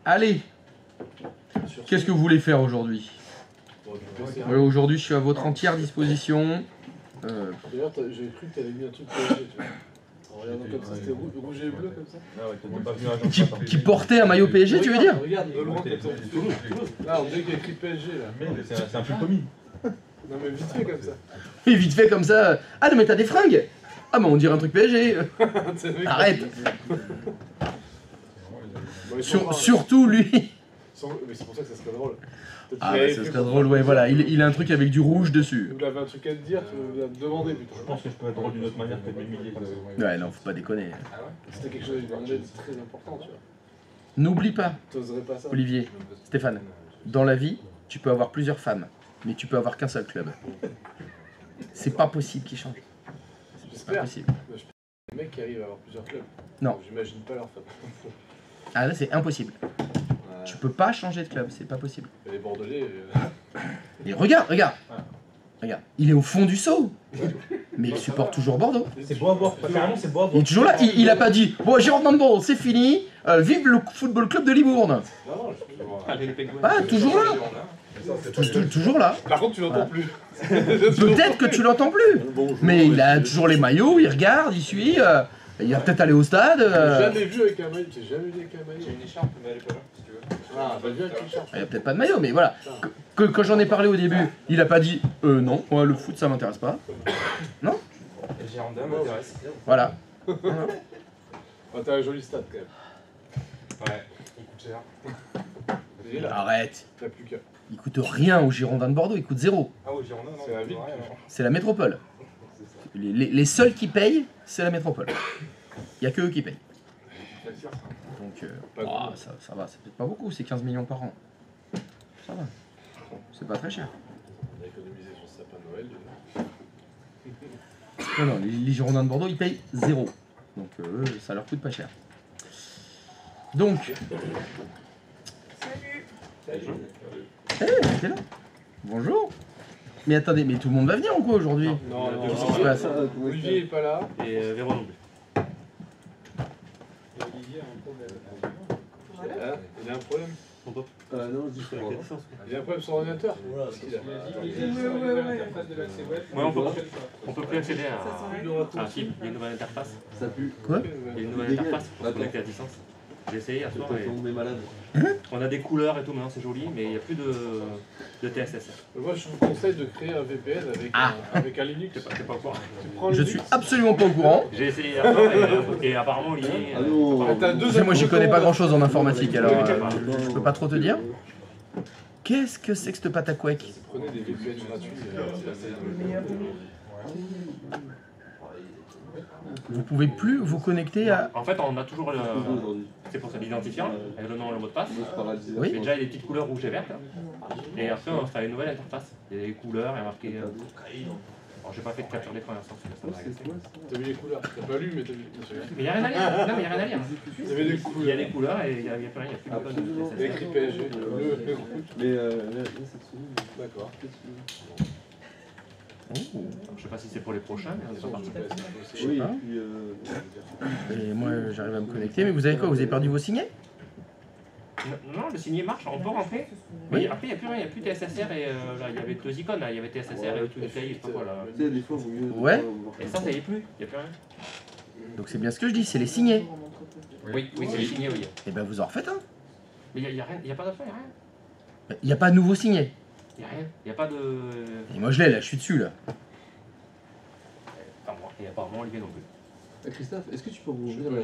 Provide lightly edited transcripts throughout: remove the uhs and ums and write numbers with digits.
Allez, qu'est-ce que vous voulez faire aujourd'hui? Aujourd'hui, je suis à votre entière disposition. D'ailleurs, j'ai cru que tu avais mis un truc PSG, tu vois. En regardant comme ça, c'était rouge et bleu comme ça. Ah ouais, t'es pas venu à Jean-Charles. Qui portait un maillot PSG, tu veux dire? Regarde, de loin, Toulouse. Là, on dirait qu'il y a écrit PSG là. Mais c'est un peu commis. Non, mais vite fait comme ça. Et vite fait comme ça. Ah non, mais t'as des fringues? Ah, mais on dirait un truc PSG. Arrête. Surtout lui. Mais c'est pour ça que ça serait drôle. Ah, bah, ça serait drôle, ouais, voilà. Il a un truc avec du rouge dessus. Vous avez un truc à te dire, tu vas me demander plutôt. Je pense que je peux être drôle d'une autre manière que de m'humilier. Ouais, non, faut pas déconner. C'était quelque chose de très important, tu vois. N'oublie pas, T'oserais pas ça. Olivier, Stéphane, dans la vie, tu peux avoir plusieurs femmes, mais tu peux avoir qu'un seul club. C'est pas possible qu'ils changent. C'est pas possible. Les mecs qui arrivent à avoir plusieurs clubs. Non. J'imagine pas leur femme. Ah là, c'est impossible. Tu peux pas changer de club, c'est pas possible. Et les Bordelais. Et regarde. Regarde, il est au fond du seau. Mais il supporte toujours Bordeaux. C'est beau à voir, carrément c'est beau à voir. Il est toujours là, il a pas dit bon, Girondins de Bordeaux, c'est fini, vive le football club de Libourne. Ah, toujours là. Toujours là. Par contre, tu l'entends plus. Peut-être que tu l'entends plus. Mais il a toujours les maillots, il regarde, il suit. Il va peut-être aller au stade. Jamais vu avec un maillot, j'ai jamais vu avec un maillot. J'ai une écharpe, mais elle est pas là. Ah, bah viens avec l'écharpe. Il n'y a peut-être pas de maillot, mais voilà. Quand j'en ai parlé au début, il a pas dit non, moi le foot ça m'intéresse pas. Non. Et Girondin m'intéresse. Voilà. Ah, t'as un joli stade quand même. Ouais, il coûte cher. Et là, Arrête. t'as plus qu'à. Il coûte rien aux Girondins de Bordeaux, il coûte 0. Ah ouais, Girondin, non, C'est la ville. C'est la métropole. Les seuls qui payent, c'est la métropole. Il n'y a que eux qui payent. Donc, ça va, c'est peut-être pas beaucoup, c'est 15 millions par an. Ça va. C'est pas très cher. On a économisé sur ce sapin de Noël. Non, les Girondins de Bordeaux, ils payent 0. Donc, eux, ça leur coûte pas cher. Donc. Salut. T'es là. Bonjour. Mais attendez, mais tout le monde va venir ou quoi aujourd'hui? Non, Qu'est-ce qui se passe? Olivier est pas là. Et Véron non plus. Olivier a un problème. Il a un problème. Non, je dis pas. Il a un problème sur l'ordinateur. Voilà, Qu'est-ce qu'il a? Ouais, on peut plus accéder à un film, il y a une nouvelle interface. Ça pue. Quoi? Il y a une nouvelle interface pour se connecter à distance. J'ai essayé hier soir et On est malade. on a des couleurs et tout, maintenant c'est joli, mais il n'y a plus de TSS. Moi, je vous conseille de créer un VPN avec un Linux. T'es pas au courant. Tu prends Je Linux. suis absolument pas au courant. J'ai essayé hier soir et apparemment Olivier. Ah non. T'as deux Tu sais, moi j'y connais pas grand chose en informatique alors Oui, je peux pas trop te dire. Qu'est-ce que c'est que cette pâte à couec? Prenez des VPN gratuits. Vous pouvez plus vous connecter à... En fait, on a toujours le. C'est pour ça l'identifiant, avec le nom et le mot de passe. Oui. Mais déjà, il y a des petites couleurs rouges et vertes. Et après, on fait une nouvelle interface. Il y a des couleurs, il y a marqué. Alors, j'ai pas fait de capture d'écran l'instant, parce que ça m'a agacé. T'as vu les couleurs? T'as pas lu, mais t'as vu. Mais il n'y a rien à lire. Non, mais il n'y a rien à lire. Il y avait des Il y a couleurs. des couleurs et il n'y a plus rien. Il n'y a plus de Il y a écrit code. PSG. Le rouge. Mais là, cette semaine. D'accord. Je sais pas si c'est pour les prochains, mais on est pas parti. Oui, pas. et puis. Et moi j'arrive à me connecter, mais vous avez quoi? Vous avez perdu vos signets? Non, le signet marche, on peut rentrer. Oui. Mais après, il n'y a plus rien, il n'y a plus TSSR et là, il y avait deux icônes là. Il y avait TSSR et tout détaillé, je sais pas quoi là. Tu sais, des fois, vaut mieux. Ouais. Et ça y est plus, il n'y a plus rien. Donc c'est bien ce que je dis, c'est les signets. Oui, c'est les signets, oui. Et ben vous en refaites un. Mais il n'y a rien, il n'y a pas d'affaire, il n'y a rien. Il n'y a pas de nouveau signet. Il n'y a rien, il n'y a pas de. Et moi je l'ai là, je suis dessus là. Enfin, moi, et apparemment Olivier non plus. Christophe, est-ce que tu peux rouvrir le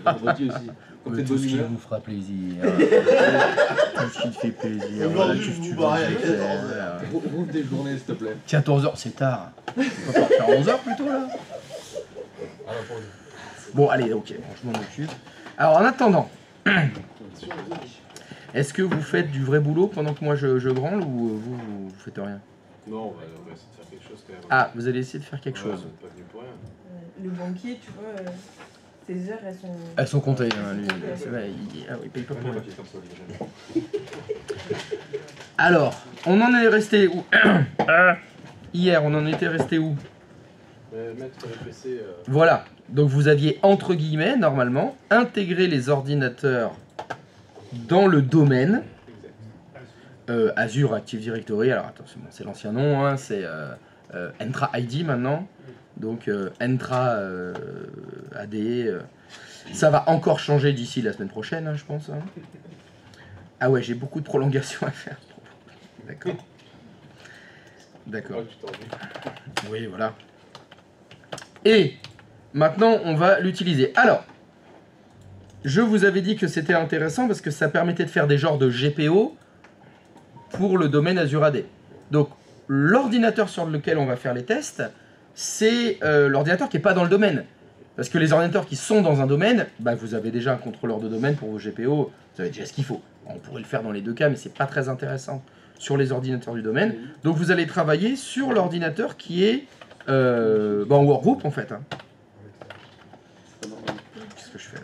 vendredi aussi? Comme t'es de Tout bonne ce qui humeur. vous fera plaisir. Tout ce qui te fait plaisir. Voilà, Aujourd'hui, qu'est-ce que vous tu vous barrez à veux que je 14h. fasse Rouvre tes journées, s'il te plaît. 14h, c'est tard. On peut partir à 11h plutôt là. Bon, allez, ok, je m'en occupe. Alors, en attendant, est-ce que vous faites du vrai boulot pendant que moi je branle ou vous faites rien? Non, on va essayer de faire quelque chose quand même. Ah, vous allez essayer de faire quelque Ouais, chose. on est pas venu pour rien. Le banquier, tu vois, ses heures, elles sont... Elles sont comptées, hein, lui. C'est vrai, il paye pas pour rien. Alors, on en est resté où? Hier, on en était resté où? Mettre le PC. Voilà. Donc vous aviez, entre guillemets, normalement, intégré les ordinateurs dans le domaine Azure Active Directory. Alors attention, c'est l'ancien nom, hein, c'est Entra ID maintenant. Donc Entra AD. Ça va encore changer d'ici la semaine prochaine, hein, je pense. Hein. Ah ouais, j'ai beaucoup de prolongations à faire. D'accord. D'accord. Oui, voilà. Et maintenant, on va l'utiliser. Alors, je vous avais dit que c'était intéressant parce que ça permettait de faire des genres de GPO pour le domaine Azure AD. Donc, l'ordinateur sur lequel on va faire les tests, c'est l'ordinateur qui n'est pas dans le domaine. Parce que les ordinateurs qui sont dans un domaine, bah, vous avez déjà un contrôleur de domaine pour vos GPO, vous avez déjà ce qu'il faut. On pourrait le faire dans les deux cas, mais c'est pas très intéressant sur les ordinateurs du domaine. Donc vous allez travailler sur l'ordinateur qui est en workgroup en fait. Hein. Qu'est-ce que je fais là?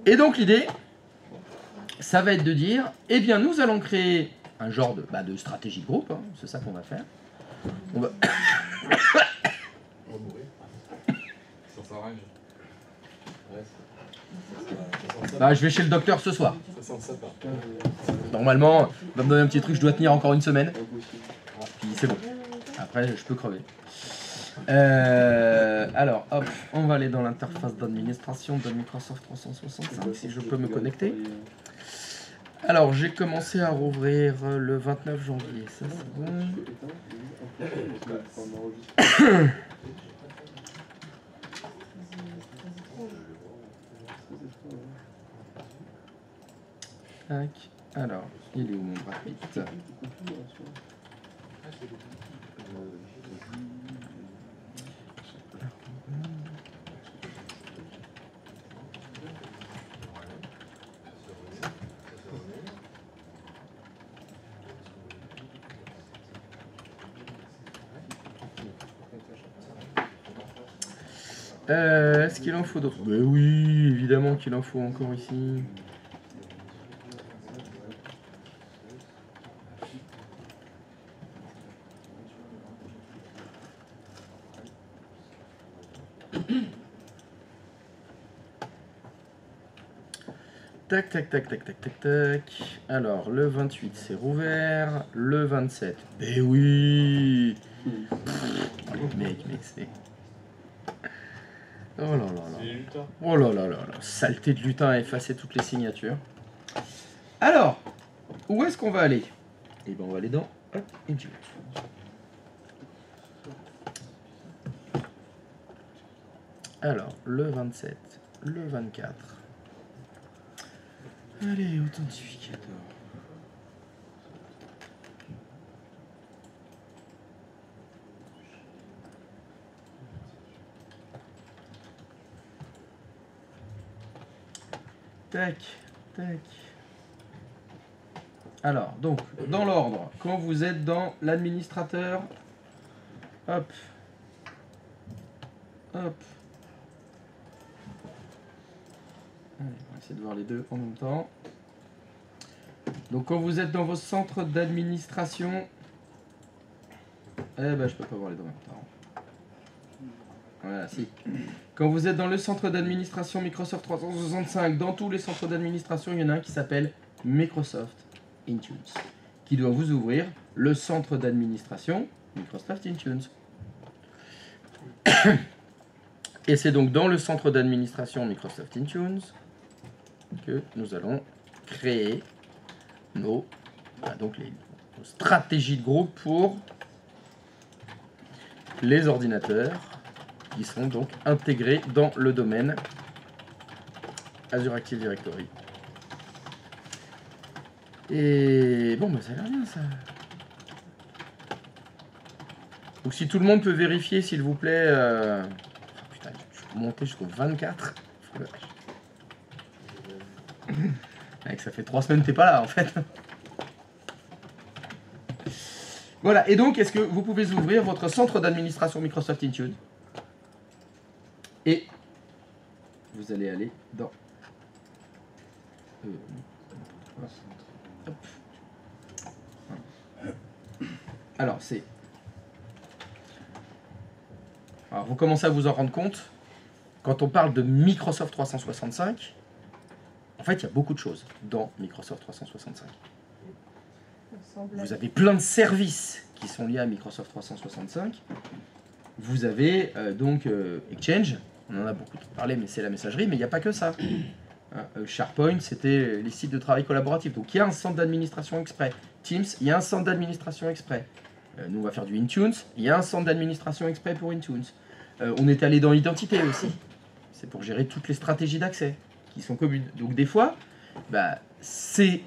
Et donc l'idée, ça va être de dire, eh bien nous allons créer un genre de stratégie de groupe, hein, c'est ça qu'on va faire. On va... Bah, je vais chez le docteur ce soir. Normalement, il va me donner un petit truc, je dois tenir encore une semaine. Puis c'est bon. Après, je peux crever. Alors, hop, on va aller dans l'interface d'administration de Microsoft 365, si je peux me connecter. Alors, j'ai commencé à rouvrir le 29 janvier. Ça, c'est bon. Tac. Alors, il est où mon Brad Pitt? Est-ce qu'il en faut d'autres? Ben oui, évidemment qu'il en faut encore ici. Tac, tac, tac, tac, tac, tac, tac. Alors, le 28, c'est rouvert. Le 27, ben oui. Mec, c'est... Oh là là là. Oh là là là là. Saleté de lutin à effacer toutes les signatures. Alors, où est-ce qu'on va aller? Eh bien, on va aller dans Intune. Alors, le 27, le 24. Allez, authentificateur. Tac, tac. Alors, donc, dans l'ordre, quand vous êtes dans l'administrateur, hop, hop. Allez, on va essayer de voir les deux en même temps. Donc, quand vous êtes dans vos centres d'administration, eh ben, je peux pas voir les deux en même temps. Voilà, si. Quand vous êtes dans le centre d'administration Microsoft 365, dans tous les centres d'administration, il y en a un qui s'appelle Microsoft Intune, qui doit vous ouvrir le centre d'administration Microsoft Intune. Et c'est donc dans le centre d'administration Microsoft Intune que nous allons créer nos stratégies de groupe pour les ordinateurs qui sont donc intégrés dans le domaine Azure Active Directory. Et bon, bah ça a l'air bien ça. Donc si tout le monde peut vérifier, s'il vous plaît... Oh, putain, je peux monter jusqu'au 24. Mec, ça fait 3 semaines que t'es pas là en fait. Voilà, et donc est-ce que vous pouvez ouvrir votre centre d'administration Microsoft Intune? Et vous allez aller dans... Alors, c'est... Alors, vous commencez à vous en rendre compte. Quand on parle de Microsoft 365, En fait, il y a beaucoup de choses dans Microsoft 365. Semble- Vous avez plein de services qui sont liés à Microsoft 365. Vous avez donc Exchange, on en a beaucoup parlé, mais c'est la messagerie, mais il n'y a pas que ça. Hein, SharePoint, c'était les sites de travail collaboratif. Donc il y a un centre d'administration exprès. Teams, il y a un centre d'administration exprès. Nous, on va faire du Intune, il y a un centre d'administration exprès pour Intune. On est allé dans l'identité aussi. C'est pour gérer toutes les stratégies d'accès qui sont communes. Donc des fois, bah, c'est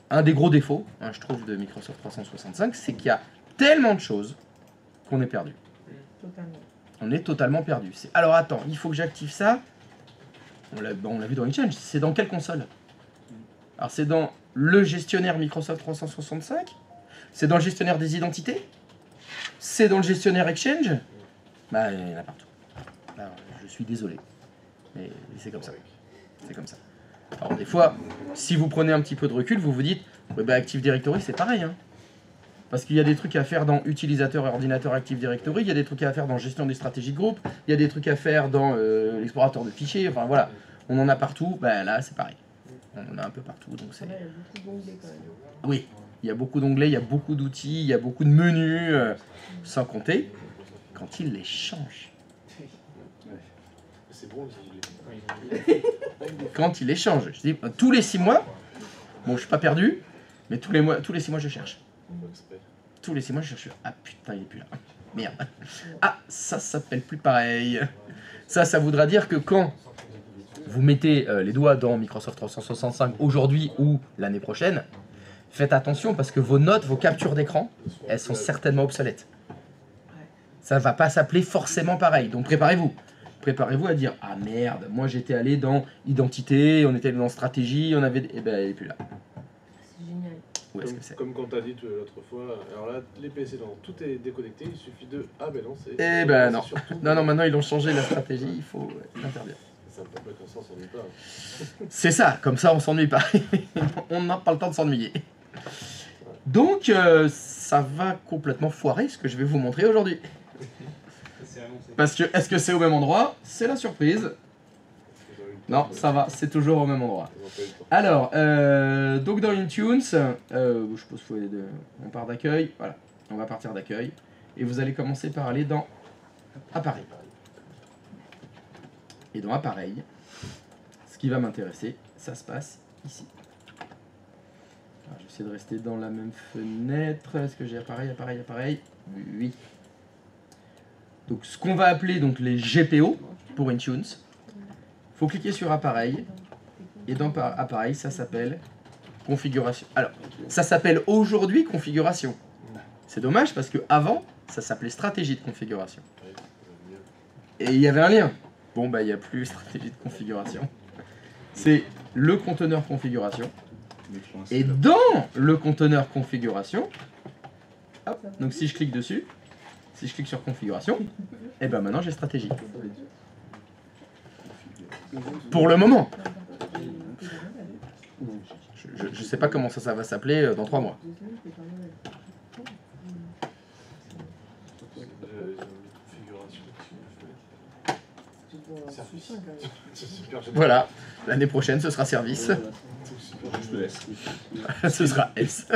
un des gros défauts, hein, je trouve, de Microsoft 365, c'est qu'il y a tellement de choses qu'on est perdu. Totalement. On est totalement perdu. Alors attends, il faut que j'active ça. On l'a vu dans Exchange. C'est dans quelle console? Alors c'est dans le gestionnaire Microsoft 365. C'est dans le gestionnaire des identités. C'est dans le gestionnaire Exchange. Bah, il y en a partout. Alors, je suis désolé. Mais c'est comme ça. C'est comme ça. Alors des fois, si vous prenez un petit peu de recul, vous vous dites, ouais, bah, Active Directory, c'est pareil. Hein. Parce qu'il y a des trucs à faire dans utilisateur et ordinateur Active Directory, il y a des trucs à faire dans gestion des stratégies de groupe, il y a des trucs à faire dans l'explorateur de fichiers, enfin voilà. On en a partout, bah, là c'est pareil. On en a un peu partout. Donc c'est... Ouais, il y a beaucoup d'onglets quand même. Oui, il y a beaucoup d'onglets, il y a beaucoup d'outils, il y a beaucoup de menus, sans compter quand ils les changent. C'est bon, Quand ils les changent. Je dis, tous les 6 mois, bon je suis pas perdu, mais tous les 6 mois je cherche. Tous les 6 mois je cherche. Ah putain, il est plus là. Merde. Ah, ça s'appelle plus pareil. Ça voudra dire que quand vous mettez les doigts dans Microsoft 365 aujourd'hui ou l'année prochaine, faites attention parce que vos notes, vos captures d'écran, elles sont certainement obsolètes. Ça va pas s'appeler forcément pareil. Donc préparez-vous. Préparez-vous à dire, ah merde, moi j'étais allé dans identité, on était allé dans stratégie, on avait... Eh ben, elle est plus là. C'est génial. Où est-ce que c'est? Comme quand t'as dit l'autre fois, alors là, les PC, tout est déconnecté, il suffit de... Ah ben non, c'est... Eh ben c'est non. surtout- Non, maintenant ils ont changé la stratégie, il faut l'interdire. Ça me permet comme ça, on s'ennuie pas. C'est ça, comme ça on s'ennuie pas. On n'a pas le temps de s'ennuyer. Donc ça va complètement foirer ce que je vais vous montrer aujourd'hui. Parce que est-ce que c'est au même endroit? C'est la surprise. Non, ça va, c'est toujours au même endroit. Ils ont pas eu le temps. Alors, donc dans Intune, je suppose qu'il faut aller on part d'accueil. Voilà, on va partir d'accueil. Et vous allez commencer par aller dans Appareil. Et dans Appareil, ce qui va m'intéresser, ça se passe ici. Alors, je vais essayer de rester dans la même fenêtre. Est-ce que j'ai Appareil? Oui. Donc ce qu'on va appeler donc les GPO pour Intune. Il faut cliquer sur Appareil. Et dans Appareil, ça s'appelle Configuration. Alors, ça s'appelle aujourd'hui Configuration. C'est dommage parce que avant, ça s'appelait Stratégie de configuration. Et il y avait un lien. Bon, bah, il n'y a plus Stratégie de configuration. C'est le conteneur configuration. Et dans le conteneur configuration, hop, donc si je clique dessus, si je clique sur configuration, et ben maintenant j'ai stratégie. Pour le moment. Je sais pas comment ça va s'appeler dans 3 mois. C'est super génial. Voilà, l'année prochaine ce sera service. Je te laisse. Ce sera S.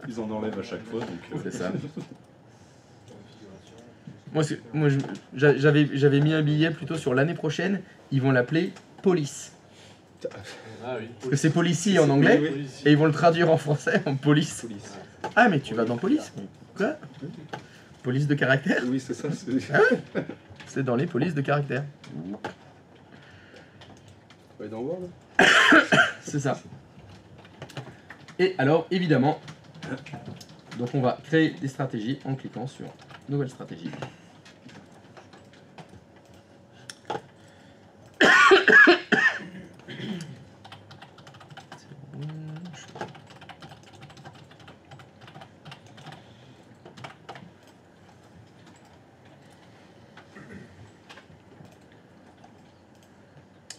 Ils en enlèvent à chaque fois, donc... C'est ça. Moi j'avais mis un billet plutôt sur l'année prochaine, ils vont l'appeler Police. Ah oui. Parce que c'est Policy en anglais, Oui. et ils vont le traduire en français en police. Police. Ah mais tu vas dans police? Quoi? Police de caractère? Oui, c'est ça. C'est dans les polices de caractère. Ouais, dans Word. C'est ça. Et alors, évidemment, donc on va créer des stratégies en cliquant sur Nouvelle stratégie.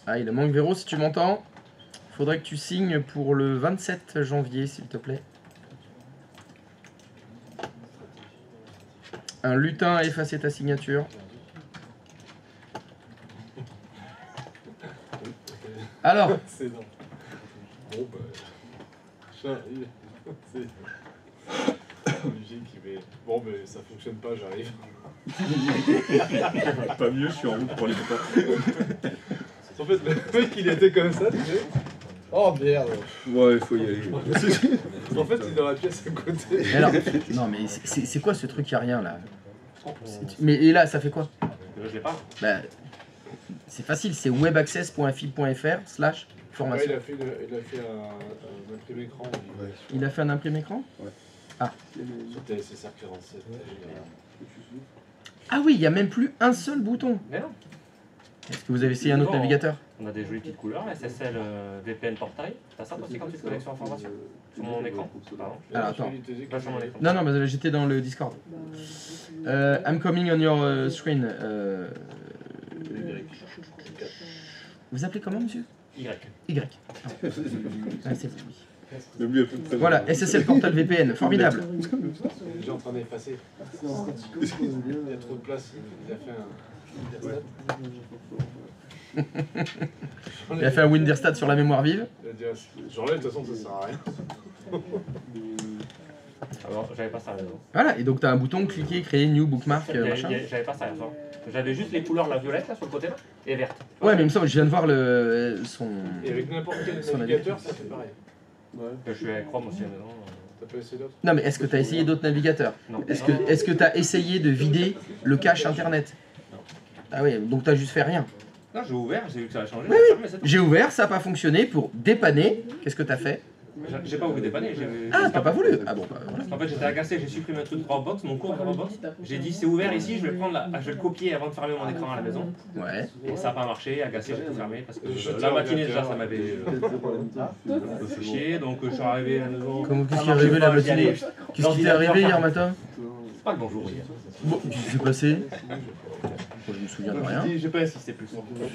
Ah, il manque Véro, si tu m'entends. Faudrait que tu signes pour le 27 janvier, s'il te plaît. Un lutin a effacé ta signature. Alors, C'est non. Bon, bah. J'arrive. C'est. Olivier qui met. Bon, mais ça fonctionne pas, j'arrive. Pas mieux, je suis en route pour les copains. En fait, le mec, il était comme ça, tu sais. Oh merde. Ouais, il faut y aller. En fait, il est dans la pièce à côté. Mais alors, non, mais c'est quoi ce truc, y a rien là? Mais et là, ça fait quoi? Je l'ai pas. Bah, c'est facile, c'est webaccess.fib.fr/formation. Ouais, il a fait un imprimé écran. Il a fait un imprimé écran? Sur TSSR 47. Ah oui, il n'y a même plus un seul bouton. Mais non. Est-ce que vous avez essayé un autre Non. navigateur? On a des jolies petites couleurs, SSL VPN portail. T'as ça toi aussi quand tu te connectes sur information? Sur mon écran? Pardon. Alors, attends. Pas sur mon écran. Non, non, mais j'étais dans le Discord. I'm coming on your screen. Vous appelez comment, monsieur? Y. Y. Ah, c'est vous, oui. Le mieux, plus présent. Voilà, SSL Portal VPN, formidable. Il est déjà en train d'effacer. Il y a trop de place. Il a fait un. Il a fait un Winderstat sur la mémoire vive. J'enlève, de toute façon, ça sert à rien. Alors, j'avais pas ça à la maison. Voilà, et donc tu as un bouton, cliquer, créer, new bookmark, machin. J'avais pas ça à la maison. J'avais juste les couleurs, la violette là sur le côté là, et verte. Ouais, mais il me semble, je viens de voir son. Et avec n'importe quel Son navigateur, ça fait pareil. Je suis avec Chrome aussi à la maison. T'as pas essayé d'autres? Non, mais est-ce que tu as essayé d'autres navigateurs? Non. Est-ce que tu as essayé de vider le cache internet? Ah oui, donc tu as juste fait rien. Non, j'ai ouvert, j'ai vu que ça a changé. Oui, mais c'est tout. J'ai ouvert, ça n'a pas fonctionné. Pour dépanner, qu'est-ce que tu as fait? J'ai pas voulu dépanner. Ah, t'as pas voulu? Ah bon, bah voilà. En fait, j'étais agacé, j'ai supprimé un truc de Dropbox, mon cours de Dropbox. J'ai dit c'est ouvert ici, je vais prendre je vais le copier avant de fermer mon écran à la maison. Ouais. Et ça n'a pas marché, agacé, j'ai tout fermé parce que la matinée déjà ça m'avait un peu fait chier. Donc je suis arrivé à la maison. Comment qu'est-ce ça qui est arrivé marchait la pas, j'y allais. matinée? Qu'est-ce qui t'est arrivé hier matin? C'est pas le bonjour hier. Bon, qu'est-ce qui s'est passé? Moi, je me souviens de rien. J'ai pas insisté plus.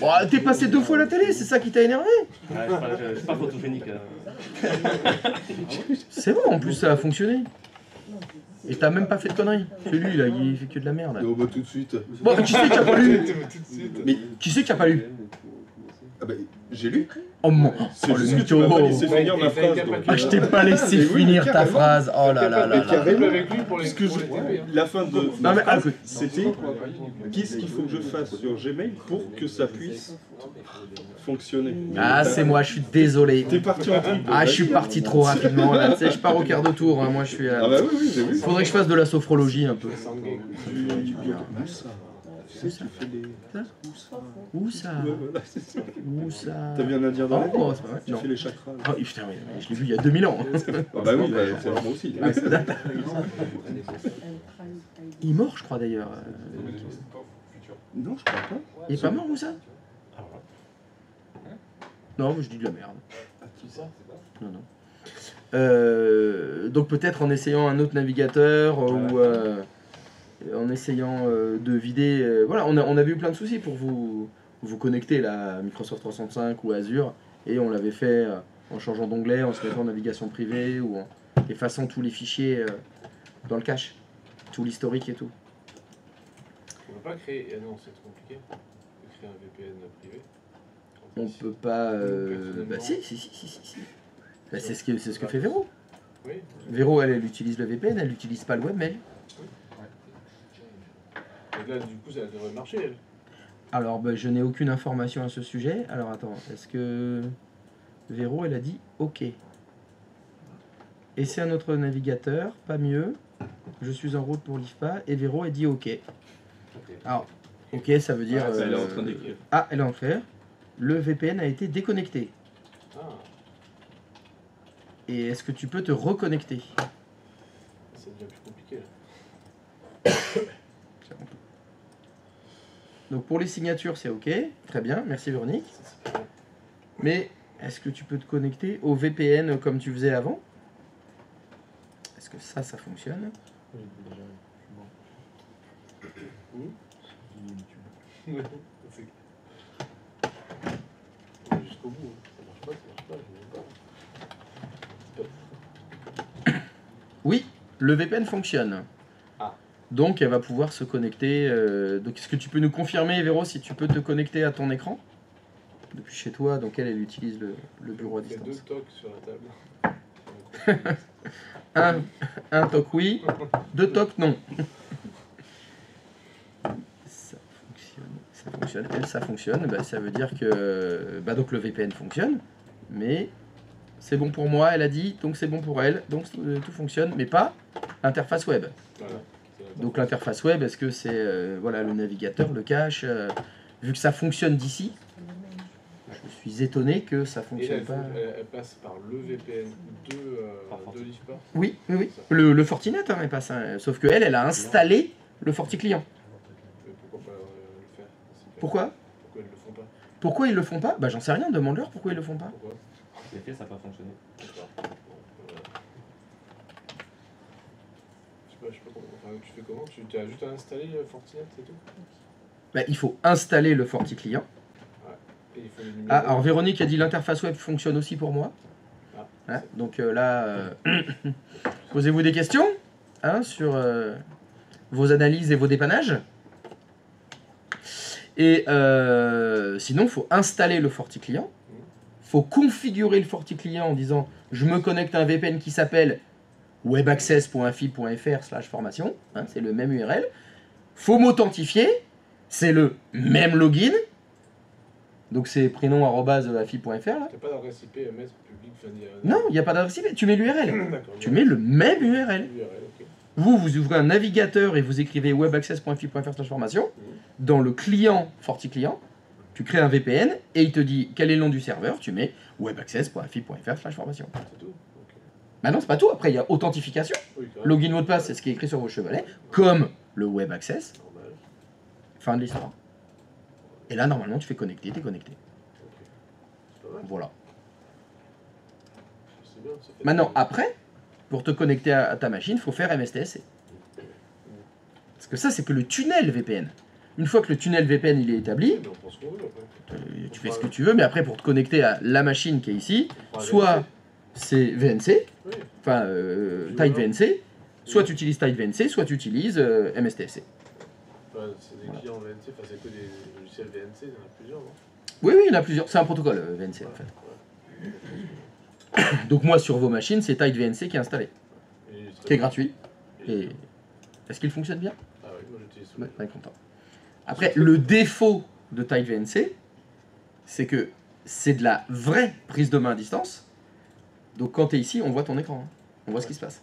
Oh, t'es passé 2 fois à la télé, c'est ça qui t'a énervé? Je suis pas photogénique. C'est bon, en plus ça a fonctionné. Et t'as même pas fait de conneries. C'est lui là, il fait que de la merde. Et on va tout de suite. Bon, qui c'est qui a pas lu? Tout de suite. Mais Qui c'est qui a pas lu? ah bah, j'ai lu. Oh mon. C'est Oh, le juste que tu m'as pas laissé mytho. finir ma phrase. donc, Ah, je t'ai pas laissé Mais oui, finir ta carrément. phrase. Oh là là là là. Carrément. Avec lui pour les Parce que pour les TP, hein. la fin de Non, ma mais, phrase, écoute. c'était qu'est-ce qu'il faut que je fasse sur Gmail pour que ça puisse fonctionner. Mais Ah, t'as- c'est moi, je suis désolé. T'es parti en trip. Ah, je suis parti trop rapidement là. Tu sais, je pars au quart de tour. Hein. Moi, je suis. Ah bah oui, oui, j'ai vu. Faudrait que je fasse de la sophrologie un peu. Où ça? Tu sais, tu fais des... Où ça? Ouais, voilà, c'est ça. Où ça? T'as bien à dire dans la vie. Oh, c'est pas vrai. Tu Non. fais les chakras. Oh, putain, oui, je l'ai vu il y a 2000 ans. Ah bah oui, bah, c'est moi aussi. Ah, ça date. Il est mort, je crois d'ailleurs. Non, je crois pas. Il est pas mort ou ça? Non, mais je dis de la merde. Non, non. Donc peut-être en essayant un autre navigateur ou en essayant de vider. Voilà, on avait eu plein de soucis pour vous connecter là, à Microsoft 365 ou Azure, et on l'avait fait en changeant d'onglet, en se mettant en navigation privée ou en effaçant tous les fichiers dans le cache, tout l'historique et tout. On peut pas créer. Ah non, c'est trop compliqué. On peut créer un VPN privé. On peut pas. Bah si. Bah, c'est ce que fait Véro. Oui. Véro, elle utilise le VPN, elle n'utilise pas le webmail. Et là, du coup, ça devrait marcher. Elle. Alors, bah, je n'ai aucune information à ce sujet. Alors, attends, est-ce que Véro, elle a dit OK? Et c'est un autre navigateur, pas mieux. Je suis en route pour l'IFPA. Et Véro, elle dit OK. Alors, OK, ça veut dire... Elle est en train d'écrire. Ah, elle est en train d'écrire. Le VPN a été déconnecté. Ah, Et est-ce que tu peux te reconnecter? ça devient plus compliqué là. Donc pour les signatures, c'est OK. Très bien, merci Véronique. Mais est-ce que tu peux te connecter au VPN comme tu faisais avant? Est-ce que ça fonctionne? Jusqu'au bout. Ça marche pas, je veux pas. Oui, le VPN fonctionne. Ah. Donc elle va pouvoir se connecter. Donc est-ce que tu peux nous confirmer, Véro, si tu peux te connecter à ton écran depuis chez toi, donc elle utilise le bureau à Il y a 2 distance. tocs sur la table. Un toc oui, 2 tocs non. Ça fonctionne. Elle, ça fonctionne. Bah, ça veut dire que donc le VPN fonctionne, mais c'est bon pour moi, elle a dit, donc c'est bon pour elle, donc tout fonctionne, mais pas l'interface web. Voilà. Donc l'interface web, est-ce que c'est voilà, le navigateur, le cache vu que ça fonctionne d'ici, je suis étonné que ça Et fonctionne elle, pas. elle passe par le VPN de l'IFPA. Oui, oui, oui. Le Fortinet, hein, elle passe, hein. Sauf qu'elle, elle a installé le FortiClient. Pourquoi pas le faire? Pourquoi Pourquoi ils le font pas? Pourquoi ils le font pas? Bah j'en sais rien, demande-leur pourquoi ils le font pas. Pourquoi? L'été, ça n'a pas fonctionné. D'accord. Bon, je sais pas comment. Enfin, tu fais comment? Tu as juste à installer Fortinet, c'est tout? Bah, il faut installer le FortiClient. Et il faut les numéros. Ah, alors Véronique a dit l'interface web fonctionne aussi pour moi. Ah, Hein, donc là, posez-vous des questions hein, sur vos analyses et vos dépannages. Et sinon, il faut installer le FortiClient. Il faut configurer le FortiClient en disant je me connecte à un VPN qui s'appelle webaccess.afib.fr/formation. Hein, c'est le même URL. Faut m'authentifier. C'est le même login. Donc c'est prénom@afib.fr là. T'as pas d'adresse IP MS public, Non, il n'y a pas d'adresse IP, tu mets l'URL. D'accord. Tu mets le même URL. Ok. Vous ouvrez un navigateur et vous écrivez webaccess.afib.fr/formation. Dans le client FortiClient, tu crées un VPN et il te dit quel est le nom du serveur, tu mets webaccess.afib.fr/formation. C'est tout. Ok. Bah non, c'est pas tout, après il y a authentification. Oui, quand même. Login mot de passe, c'est ce qui est écrit sur vos chevalets, comme le web access, Normal. fin de l'histoire. Et là, normalement, tu fais connecter, t'es connecté. Ok. C'est pas mal. Voilà. C'est bien. Ça fait Maintenant, après, pour te connecter à ta machine, il faut faire MSTSC. Parce que ça, c'est que le tunnel VPN. Une fois que le tunnel VPN il est établi, Mais on pense qu'on veut après. tu fais ce que tu veux, mais après, pour te connecter à la machine qui est ici, On prend un soit VNC. c'est VNC, Oui. enfin Tight VNC, soit tu utilises Tight VNC, soit tu utilises MSTSC. Enfin, c'est des clients VNC, enfin, c'est que des logiciels VNC, il y en a plusieurs, non? Oui, oui, il y en a plusieurs. C'est un protocole VNC en fait. Ouais. Donc moi, sur vos machines, c'est Tight VNC qui est installé, qui est gratuit. Et est-ce qu'il fonctionne bien? Ah oui, moi j'utilise Ouais, on est content. Après, le défaut de Tight VNC, c'est que c'est de la vraie prise de main à distance. Donc quand tu es ici, on voit ton écran. Hein. On voit ce qui se passe.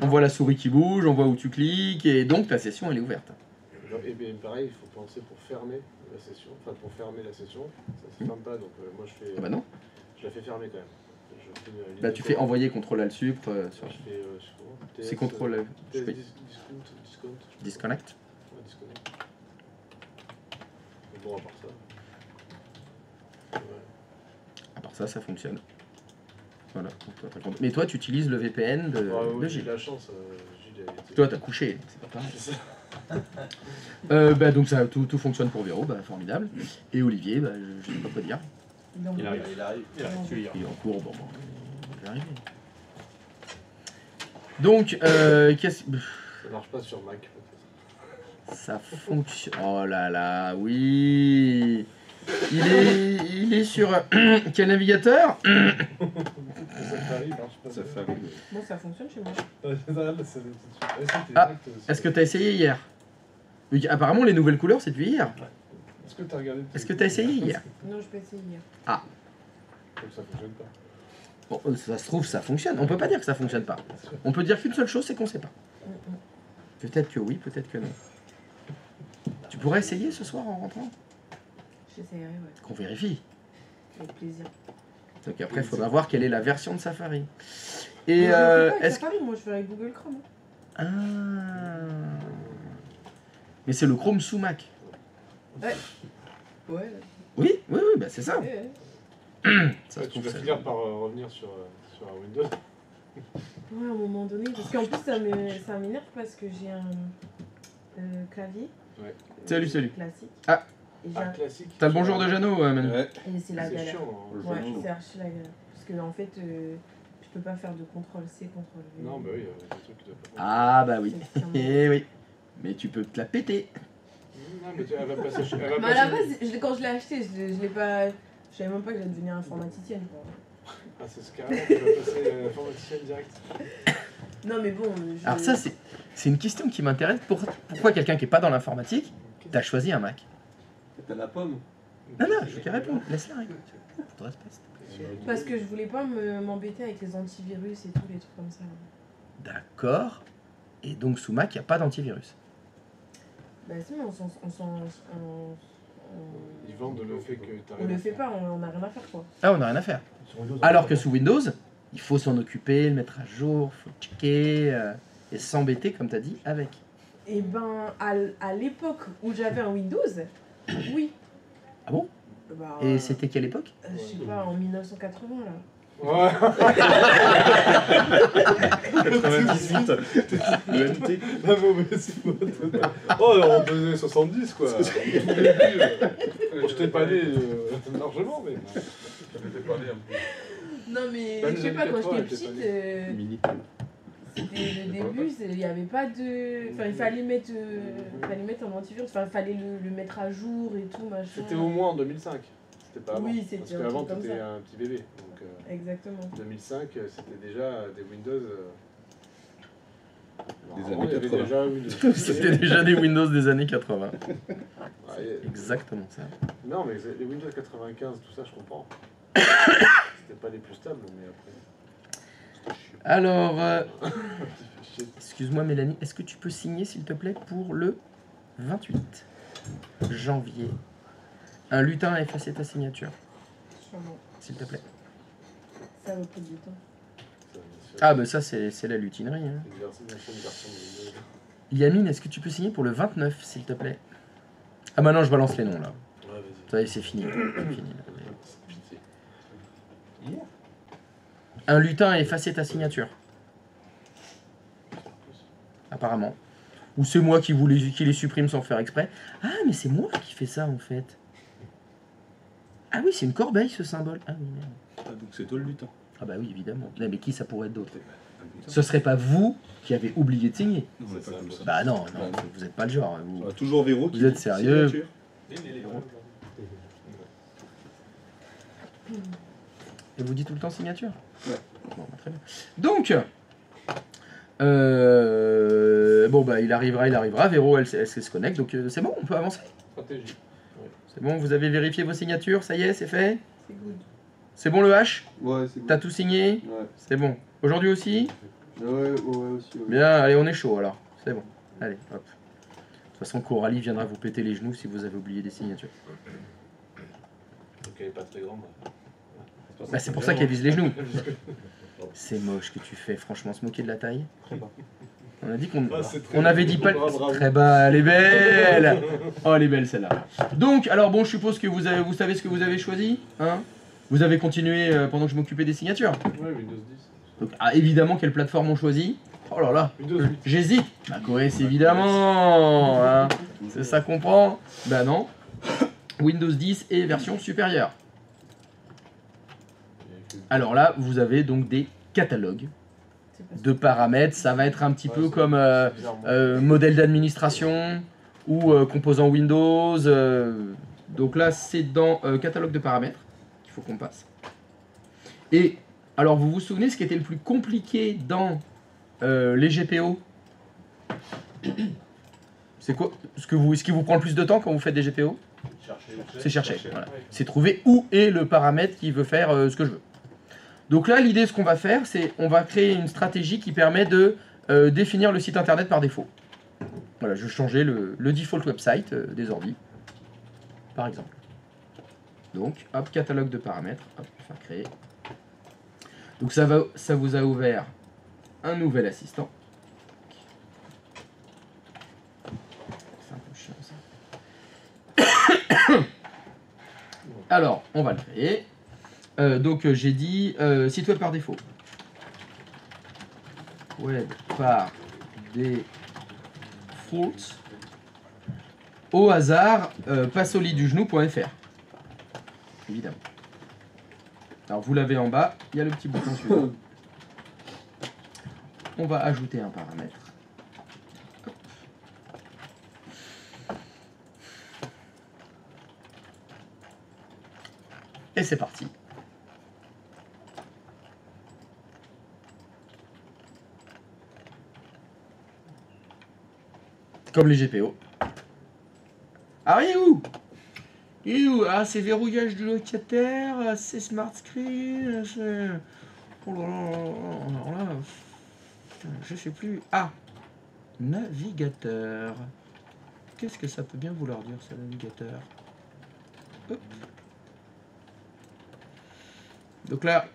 On voit la souris qui bouge, on voit où tu cliques, et donc ta session, elle est ouverte. Et bien pareil, il faut penser pour fermer la session, enfin pour fermer la session, ça se ferme pas, donc moi je fais... Ah bah non. Je la fais fermer quand même. Je fais une ligne Bah de tu fais commande. envoyer CTRL Alt Sup sur... Je fais, je sais comment, C'est TS, CTRL TS je fais discount, je sais disconnect. pas. Ouais, disconnect. Mais bon, à part ça... Ouais. À part ça, ça fonctionne. Voilà. Donc, toi, t'as compris. Mais toi, tu utilises le VPN de Ouais, j'ai Gilles. eu la chance, Gilles a été... Toi, t'as couché, c'est pas pareil. C'est ça. Bah, donc ça, tout fonctionne pour Véro, bah, formidable. Et Olivier, bah, je sais pas quoi dire. Il arrive. Il arrive. Tu y Il est en cours, bon, il va arriver. Donc, qu'est-ce... Ça marche pas sur Mac, peut-être. Ça fonctionne... Oh là là, oui. Il est sur... quel navigateur? Safari marche pas. Safari. Bon, ça fonctionne chez moi. Ah, est-ce que t'as essayé hier? Oui, apparemment, les nouvelles couleurs, c'est depuis hier. Est-ce que t'as regardé? Est-ce que t'as essayé hier? Non, je peux essayer hier. Comme ça fonctionne pas. Bon, ça se trouve, ça fonctionne. On peut pas dire que ça fonctionne pas. On peut dire qu'une seule chose, c'est qu'on sait pas. Peut-être que oui, peut-être que non. Tu pourrais essayer ce soir en rentrant? J'essayerai, ouais. Qu'on vérifie. Avec plaisir. Donc après, il faudra voir quelle est la version de Safari. Et Mais je le fais pas avec est-ce que... Safari, moi je fais avec Google Chrome. Ah. Mais c'est le Chrome sous Mac. Ouais. Oui, oui, oui, bah c'est ça. Ouais. Ça se Tu trouve, vas ça- finir par revenir sur un Windows. Ouais, à un moment donné. Parce qu'en plus, ça m'énerve parce que j'ai un clavier. Ouais. Salut, salut. Classique. Ah. Et, Ah, classique. T'as le bonjour de Jeannot, Manu. Ouais. et c'est la C'est galère. chiant. Hein. Ouais, Bonjour. c'est archi la galère. Parce que en fait, je peux pas faire de CTRL-C, CTRL-V. Non, bah oui, il y a des trucs que tu dois pas. Ah bah oui. C'est extrêmement- Eh oui. Mais tu peux te la péter. Non, mais elle va passer. Elle va Mais à la passer. base, quand je l'ai acheté, je l'ai pas. Je savais même pas que j'allais devenir informaticienne. Quoi. Ah, c'est ce carrément que tu vas passer l'informaticienne direct. Non, mais bon. Alors ça, c'est une question qui m'intéresse. Pourquoi quelqu'un qui n'est pas dans l'informatique, t'as choisi un Mac? T'as la pomme. Non, non, je vais répondre. Laisse-la répondre. Pour ton respect. Parce que je voulais pas m'embêter avec les antivirus et tous les trucs comme ça. D'accord. Et donc sous Mac, il n'y a pas d'antivirus. Bah si, mais Ils vendent le fait que t'as on le fait pas, on a rien à faire quoi. Ah, on n'a rien à faire. Alors que sous Windows, il faut s'en occuper, le mettre à jour, il faut checker et s'embêter, comme tu as dit, avec. Et ben, à l'époque où j'avais un Windows, oui. Ah bon? Bah, Et c'était quelle époque? je sais pas, en 1980 là. Ouais. 98, le NT. La mauvaise faute. Oh, on faisait 70 quoi. Au tout début, je t'ai pas né largement, mais. Je t'ai parlé un peu. Non mais Dans je les sais pas, années quand 80, j'étais elle était petite, Mini. c'était le début, il n'y avait pas de... Enfin, il fallait mettre un antivirus, enfin, il fallait le mettre à jour et tout, machin. C'était au moins en 2005. C'était pas avant. Oui, c'était Parce un qu'avant, truc comme t'étais ça. un petit bébé. Donc, Exactement. 2005, c'était déjà des Windows. Des Normalement, années il y avait 80. déjà Windows. C'était déjà des Windows des années 80. Ouais, Exactement ça. non, mais les Windows 95, tout ça, je comprends. C'était pas les plus stables, mais après. Alors, Tu fais chier. excuse-moi Mélanie, est-ce que tu peux signer s'il te plaît pour le 28 janvier? Un lutin a effacé ta signature, Sûrement. s'il te plaît. Ça va prendre du temps. Ah bah ça c'est la lutinerie. Hein. Une version de Windows. Yamine, est-ce que tu peux signer pour le 29 s'il te plaît? Ah bah non, je balance les noms là. Ouais, vas-y. Ça y est, c'est fini. C'est fini, là. Pitié. Un lutin a effacé ta signature. Apparemment. Ou c'est moi qui les supprime sans faire exprès. Ah mais c'est moi qui fais ça en fait. Ah oui, c'est une corbeille ce symbole. Ah oui, merde. Ah, donc c'est toi le lutin. Ah bah oui, évidemment. Mais qui ça pourrait être d'autre? Un lutin. Ce serait pas vous qui avez oublié de signer. Non, on est pas comme ça. Bah non, non, vous êtes pas le genre. Vous. On a toujours Véro qui Vous êtes dit sérieux? signature. Et vous dites tout le temps signature? Ouais. Bon, bah, très bien. Donc, bon bah il arrivera. Véro, elle se connecte, donc c'est bon, on peut avancer. Stratégie. C'est bon, vous avez vérifié vos signatures, ça y est, c'est fait? C'est good. C'est bon le H? Ouais, c'est bon. T'as tout signé? Ouais. C'est bon. Aujourd'hui aussi? Ouais, aussi. Ouais. Bien, allez, on est chaud alors. C'est bon. Allez, hop. De toute façon, Coralie viendra vous péter les genoux si vous avez oublié des signatures. Donc elle est pas très grande. Bah, c'est pour ça qu'elle vise les genoux. C'est moche que tu fais, franchement, se moquer de la taille. On a dit qu'on Ah, c'est très on avait dit pas très bas, elle est belle. Oh, elle est belle celle-là. Donc, alors bon, je suppose que vous savez ce que vous avez choisi, hein? Vous avez continué pendant que je m'occupais des signatures. Ouais, Windows 10. Donc, évidemment, quelle plateforme on choisit? Oh là là, Windows 8. j'hésite. macOS évidemment, hein. C'est ça qu'on prend. Bah non. Windows 10 et version supérieure. Alors là, vous avez donc des catalogues C'est pas de paramètres. Ça va être un petit peu comme modèle d'administration ou composant Windows. Donc là, c'est dans catalogue de paramètres qu'il faut qu'on passe. Et alors, vous vous souvenez ce qui était le plus compliqué dans les GPO? C'est quoi ce qui vous prend le plus de temps quand vous faites des GPO? C'est chercher. Voilà. C'est trouver où est le paramètre qui veut faire ce que je veux. Donc là, l'idée, ce qu'on va faire, c'est on va créer une stratégie qui permet de définir le site internet par défaut. Voilà, je vais changer le default website des ordi, par exemple. Donc, hop, catalogue de paramètres, hop, on va créer. Donc ça vous a ouvert un nouvel assistant. C'est un peu chiant ça. Alors, on va le créer. Donc j'ai dit site web par défaut. Web par défaut. Au hasard, passoliddugenou.fr. Évidemment. Alors vous l'avez en bas, il y a le petit bouton suivant. On va ajouter un paramètre. c'est parti. Comme les GPO. Ah, il est où? Il est où? Ah, c'est verrouillage de locataire, c'est smart screen, c'est... Oh là là, alors là, putain, je sais plus. Ah, navigateur. Qu'est-ce que ça peut bien vouloir dire, ça, navigateur? Hop. Donc là,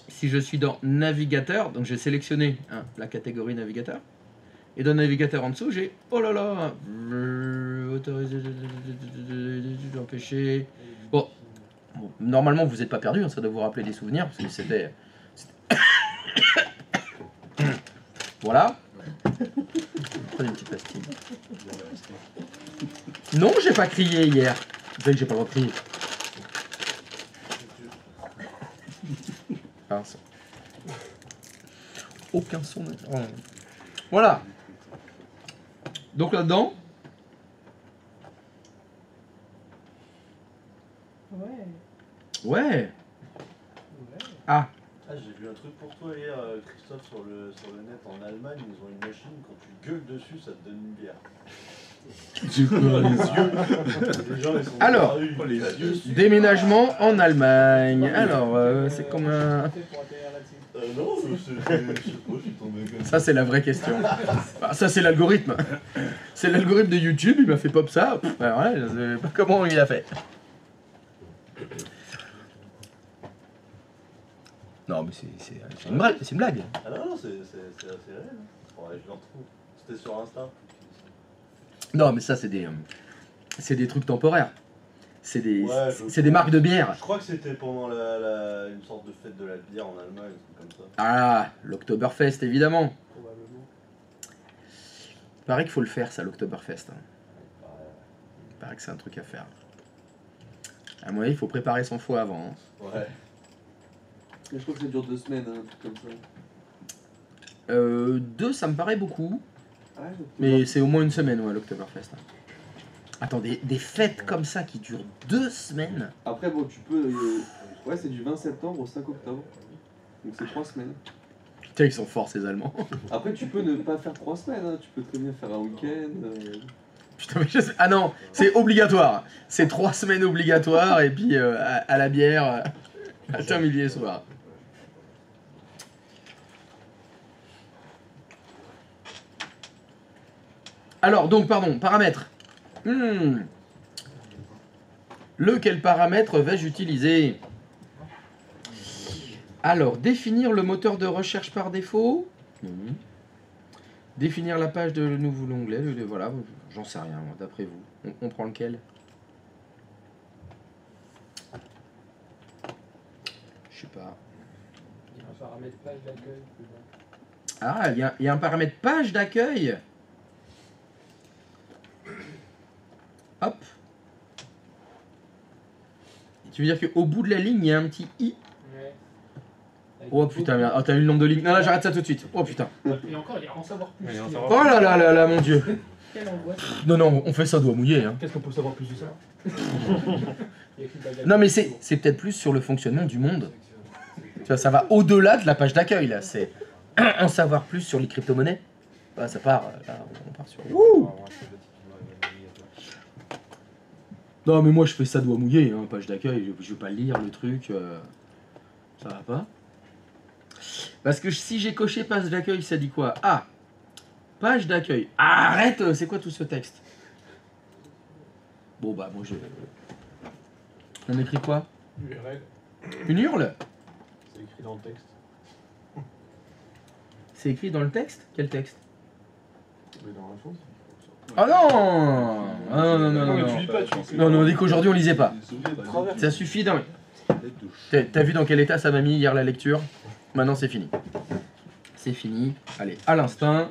si je suis dans navigateur, donc j'ai sélectionné la catégorie navigateur. Et dans navigateur en dessous, j'ai oh là là, autorisé, empêché. Bon, normalement vous n'êtes pas perdu, hein, ça doit vous rappeler des souvenirs parce que c'était. Voilà. Prenez une petite pastille. Non, j'ai pas crié hier. Vous savez que j'ai pas le droit de crier. Aucun son. Oh. Voilà. Donc là-dedans. Ouais. Ouais. Ah. Ah, j'ai vu un truc pour toi hier, Christophe, sur le net en Allemagne. Ils ont une machine, quand tu gueules dessus, ça te donne une bière. J'ai peur les yeux. Les gens, ils sont Alors, les yeux. Déménagement en Allemagne. Alors, c'est comme un. Non, je sais pas, je suis tombé comme Ça, c'est la vraie question. Bah, ça, c'est l'algorithme. C'est l'algorithme de YouTube, il m'a fait pop ça. Alors là, je sais pas comment il a fait. Non, mais c'est une blague. Ah non, c'est assez réel. Hein. Ouais, je le retrouve. C'était sur Insta. Non, mais ça, c'est des trucs temporaires. C'est des, Ouais, c'est des marques de bière. Je crois que c'était pendant une sorte de fête de la bière en Allemagne, un truc comme ça. Ah, l'Oktoberfest, évidemment. Probablement. Il paraît qu'il faut le faire, ça, l'Oktoberfest. Il paraît que c'est un truc à faire. À mon avis, il faut préparer son foie avant. Hein. Ouais. Mais je crois que ça dure 2 semaines, hein, un truc comme ça. 2, ça me paraît beaucoup. Ah, donc, Mais c'est au moins une semaine, ouais, l'Oktoberfest. Attends, des fêtes comme ça qui durent 2 semaines. Après, bon, tu peux. Ouais, c'est du 20 septembre au 5 octobre. Donc c'est 3 semaines. Putain, ils sont forts, ces Allemands. Après, tu peux ne pas faire 3 semaines, hein. Tu peux très bien faire un week-end. Putain, mais je sais... Ah non, c'est obligatoire. C'est 3 semaines obligatoires, et puis à la bière, matin, midi et soir. Alors, donc, pardon, paramètres. Lequel paramètre vais-je utiliser? Alors, définir le moteur de recherche par défaut. Définir la page de nouveau onglet. Voilà, j'en sais rien, d'après vous. On prend lequel? Je sais pas. Il y a un paramètre page d'accueil. Ah, il y a un paramètre page d'accueil. Hop. Tu veux dire qu'au bout de la ligne, il y a un petit i? Ouais. Oh putain, merde. Oh, t'as vu le nombre de lignes? Non, là, j'arrête ça tout de suite. Oh putain. Et encore, il y a en savoir plus. Allez, en savoir Oh là là là là, mon dieu. Quelle angoisse. Non, non, on fait ça doigt mouillé. Hein. Qu'est-ce qu'on peut savoir plus de ça? Non, mais c'est peut-être plus sur le fonctionnement du monde. Tu vois, ça va au-delà de la page d'accueil, là. C'est en savoir plus sur les crypto-monnaies. Là, ça part. Là, on part sur. Wouh! Non, mais moi, je fais ça doigt mouillé, hein, page d'accueil. Je veux pas lire le truc. Ça va pas. Parce que si j'ai coché page d'accueil, ça dit quoi? Ah! Page d'accueil. Ah, arrête! C'est quoi tout ce texte? Bon, bah, moi, je... On écrit quoi? URL, Une URL? c'est écrit dans le texte. C'est écrit dans le texte? Quel texte? Mais dans l'info. Ah non! Ah non, non, non, non, mais non. tu lis pas, tu lis. Non, non, on dit qu'aujourd'hui, on lisait pas. Travers. Ça suffit d'un... T'as vu dans quel état ça m'a mis hier la lecture? Maintenant, c'est fini. C'est fini. Allez, à l'instinct.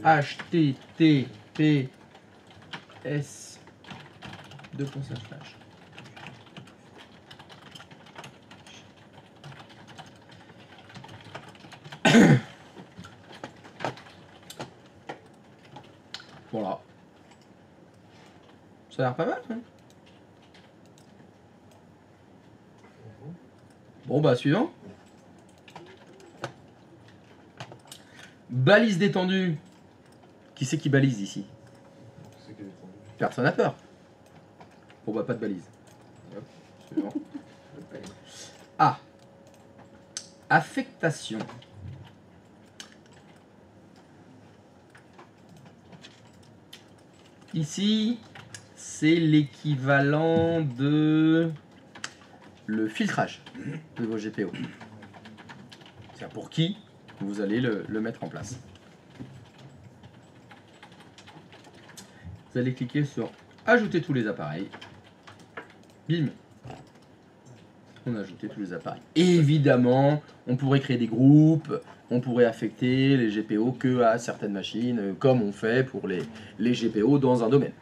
HTTPS 2.5 slash. Voilà. Ça a l'air pas mal, hein? Bon bah suivant. Balise détendue. Qui c'est qui balise ici? C'est qu'elle est tendue. Personne n'a peur. Bon bah pas de balise. Hop, suivant. Ah. Affectation. Ici, c'est l'équivalent de le filtrage de vos GPO. C'est-à-dire pour qui vous allez le mettre en place. Vous allez cliquer sur ajouter tous les appareils. Bim. On a ajouté tous les appareils. Évidemment, on pourrait créer des groupes, on pourrait affecter les GPO que à certaines machines, comme on fait pour les GPO dans un domaine.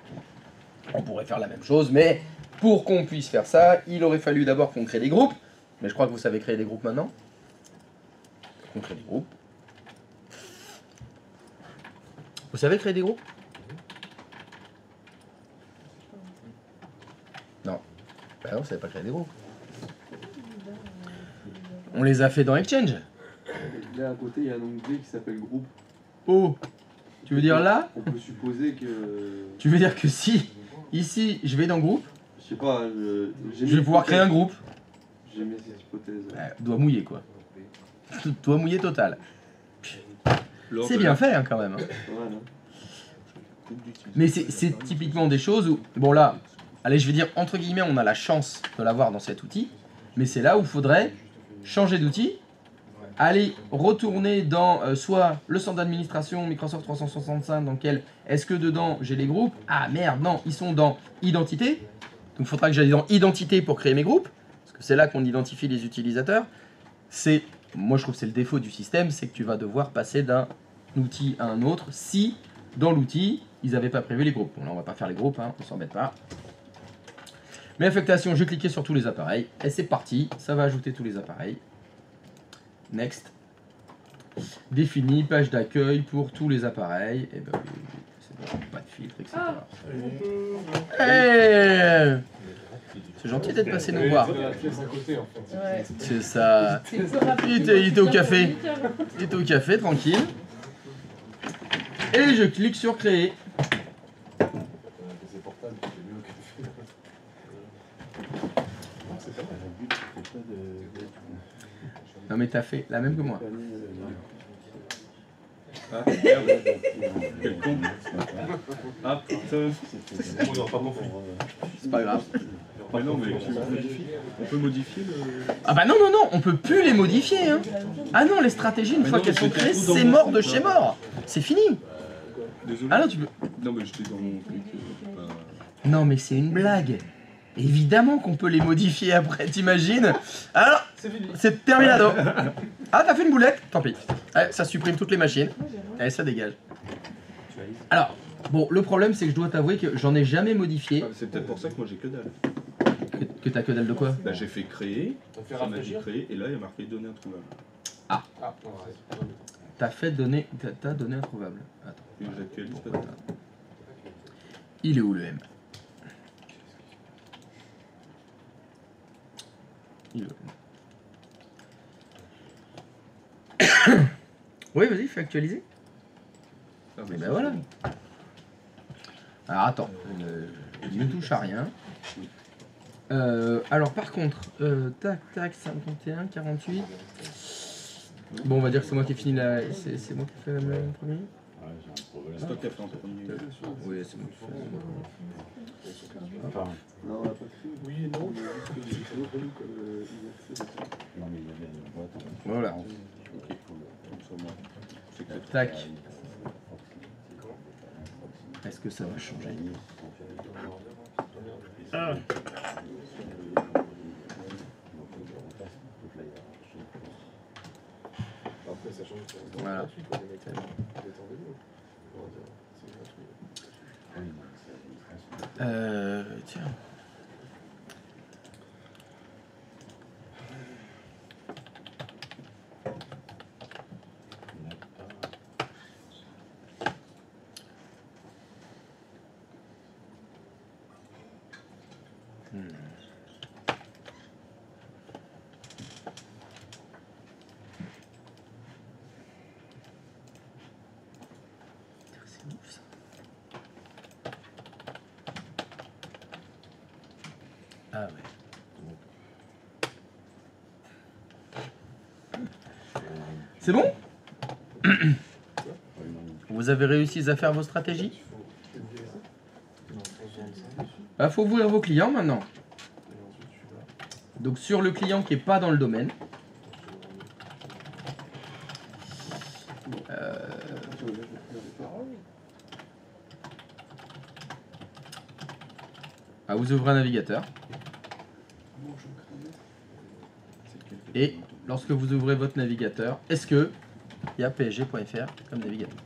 On pourrait faire la même chose, mais pour qu'on puisse faire ça, il aurait fallu d'abord qu'on crée des groupes. Mais je crois que vous savez créer des groupes maintenant. On crée des groupes. Vous savez créer des groupes? Non. Ben non, vous savez pas créer des groupes. On les a fait dans Exchange. Là à côté, il y a un onglet qui s'appelle groupe. Oh, tu veux dire là? On peut supposer que. Tu veux dire que si, ici, je vais dans groupe, Je sais pas, je vais pouvoir créer un groupe. J'ai mis cette hypothèse. Doigt mouillé quoi. Doigt mouillé total. C'est bien fait hein, quand même. Hein. Ouais, non. Mais c'est typiquement des choses où, bon là, allez je vais dire entre guillemets, on a la chance de l'avoir dans cet outil, mais c'est là où il faudrait changer d'outil, aller retourner dans soit le centre d'administration Microsoft 365 dans lequel est-ce que dedans j'ai les groupes, ah merde non, ils sont dans identité, donc il faudra que j'aille dans identité pour créer mes groupes, parce que c'est là qu'on identifie les utilisateurs. C'est, moi je trouve que c'est le défaut du système, c'est que tu vas devoir passer d'un outil à un autre si dans l'outil ils n'avaient pas prévu les groupes. Bon là on va pas faire les groupes, hein, on s'embête pas. Mais affectation, je vais cliquer sur tous les appareils et c'est parti, ça va ajouter tous les appareils. Next. Défini, page d'accueil pour tous les appareils. Et ben oui, c'est bon, pas de filtre, etc. Hey, c'est gentil d'être passé nous voir. Ouais. C'est ça. C'est plus rapide. Il était au café. Il était au café, tranquille. Et je clique sur créer. C'est portable, c'est mieux que c'est pas mal. Non mais t'as fait la même que moi. Ah, merde. Quel con. Ah, putain. On n'aura pas compris. C'est pas grave. Mais non, mais on peut modifier le... Ah bah non, non, non, on peut plus les modifier. Hein. Ah non, les stratégies, une fois non, qu'elles sont j'étais créées, tout dans c'est mon mort truc, de là. chez mort. C'est fini. Désolé. Ah non, tu peux... Non, mais j'étais dans mon truc. Non mais c'est une blague. Évidemment qu'on peut les modifier après, t'imagines? Alors, c'est terminado. Ah, t'as fait une boulette? Tant pis. Allez, ça supprime toutes les machines. Allez, ça dégage. Alors, bon, le problème c'est que je dois t'avouer que j'en ai jamais modifié. Ah, c'est peut-être pour ça que moi j'ai que dalle. Que t'as que dalle de quoi? Là j'ai fait créer, On fait ça m'a dit rafraîchir. créer, et là il y a marqué données introuvables. Ah, ouais. T'as fait donner... T'as donné introuvable. Attends. Et j'actualise pas. Il est où le M? Il est où le M? Oui, vas-y, fais actualiser. Ah, Et ben voilà. Alors attends, ne touche à rien. Alors par contre, tac tac 51, 48. Bon, on va dire que c'est moi qui ai fini la. C'est moi qui ai fait la même premier. C'est toi qui as fait en premier. Oui, c'est moi qui ai fait. Non, on l'a pas fait. Oui et non. Voilà. Tac. Est-ce que ça va changer? Ah. Après, ça change. Voilà. Tiens. ça. Ah ouais. C'est bon? Vous avez réussi à faire vos stratégies? Il faut ouvrir vos clients maintenant. Donc sur le client qui n'est pas dans le domaine. Vous ouvrez un navigateur. Et lorsque vous ouvrez votre navigateur, est-ce que il y a psg.fr comme navigateur?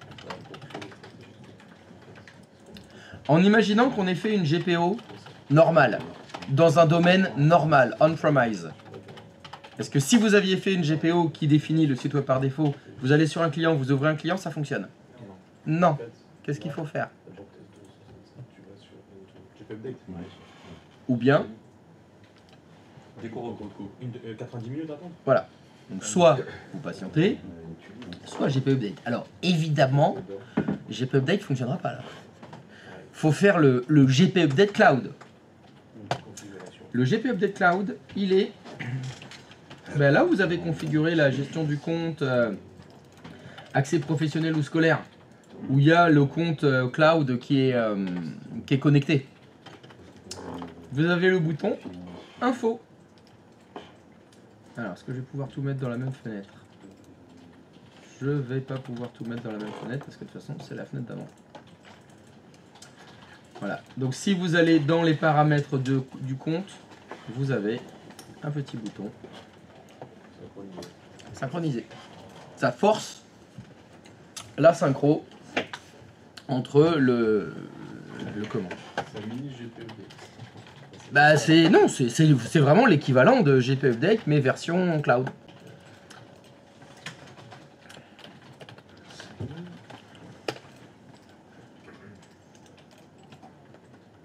En imaginant qu'on ait fait une GPO normale, dans un domaine normal, on-premise, est-ce que si vous aviez fait une GPO qui définit le site web par défaut, vous allez sur un client, vous ouvrez un client, ça fonctionne? Non. Qu'est-ce qu'il faut faire? Ou bien 90 minutes d'attente. Voilà. Donc soit vous patientez, soit GP Update. Alors évidemment, GP Update ne fonctionnera pas là. Il faut faire le GP Update Cloud. Le GP Update Cloud, il est... Ben là, vous avez configuré la gestion du compte accès professionnel ou scolaire, où il y a le compte cloud qui est connecté. Vous avez le bouton Info. Alors, est-ce que je vais pouvoir tout mettre dans la même fenêtre? Je vais pas pouvoir tout mettre dans la même fenêtre parce que de toute façon, c'est la fenêtre d'avant. Voilà. Donc, si vous allez dans les paramètres du compte, vous avez un petit bouton synchroniser. Ça force la synchro entre le comment. Bah c'est vraiment l'équivalent de GP Update mais version cloud.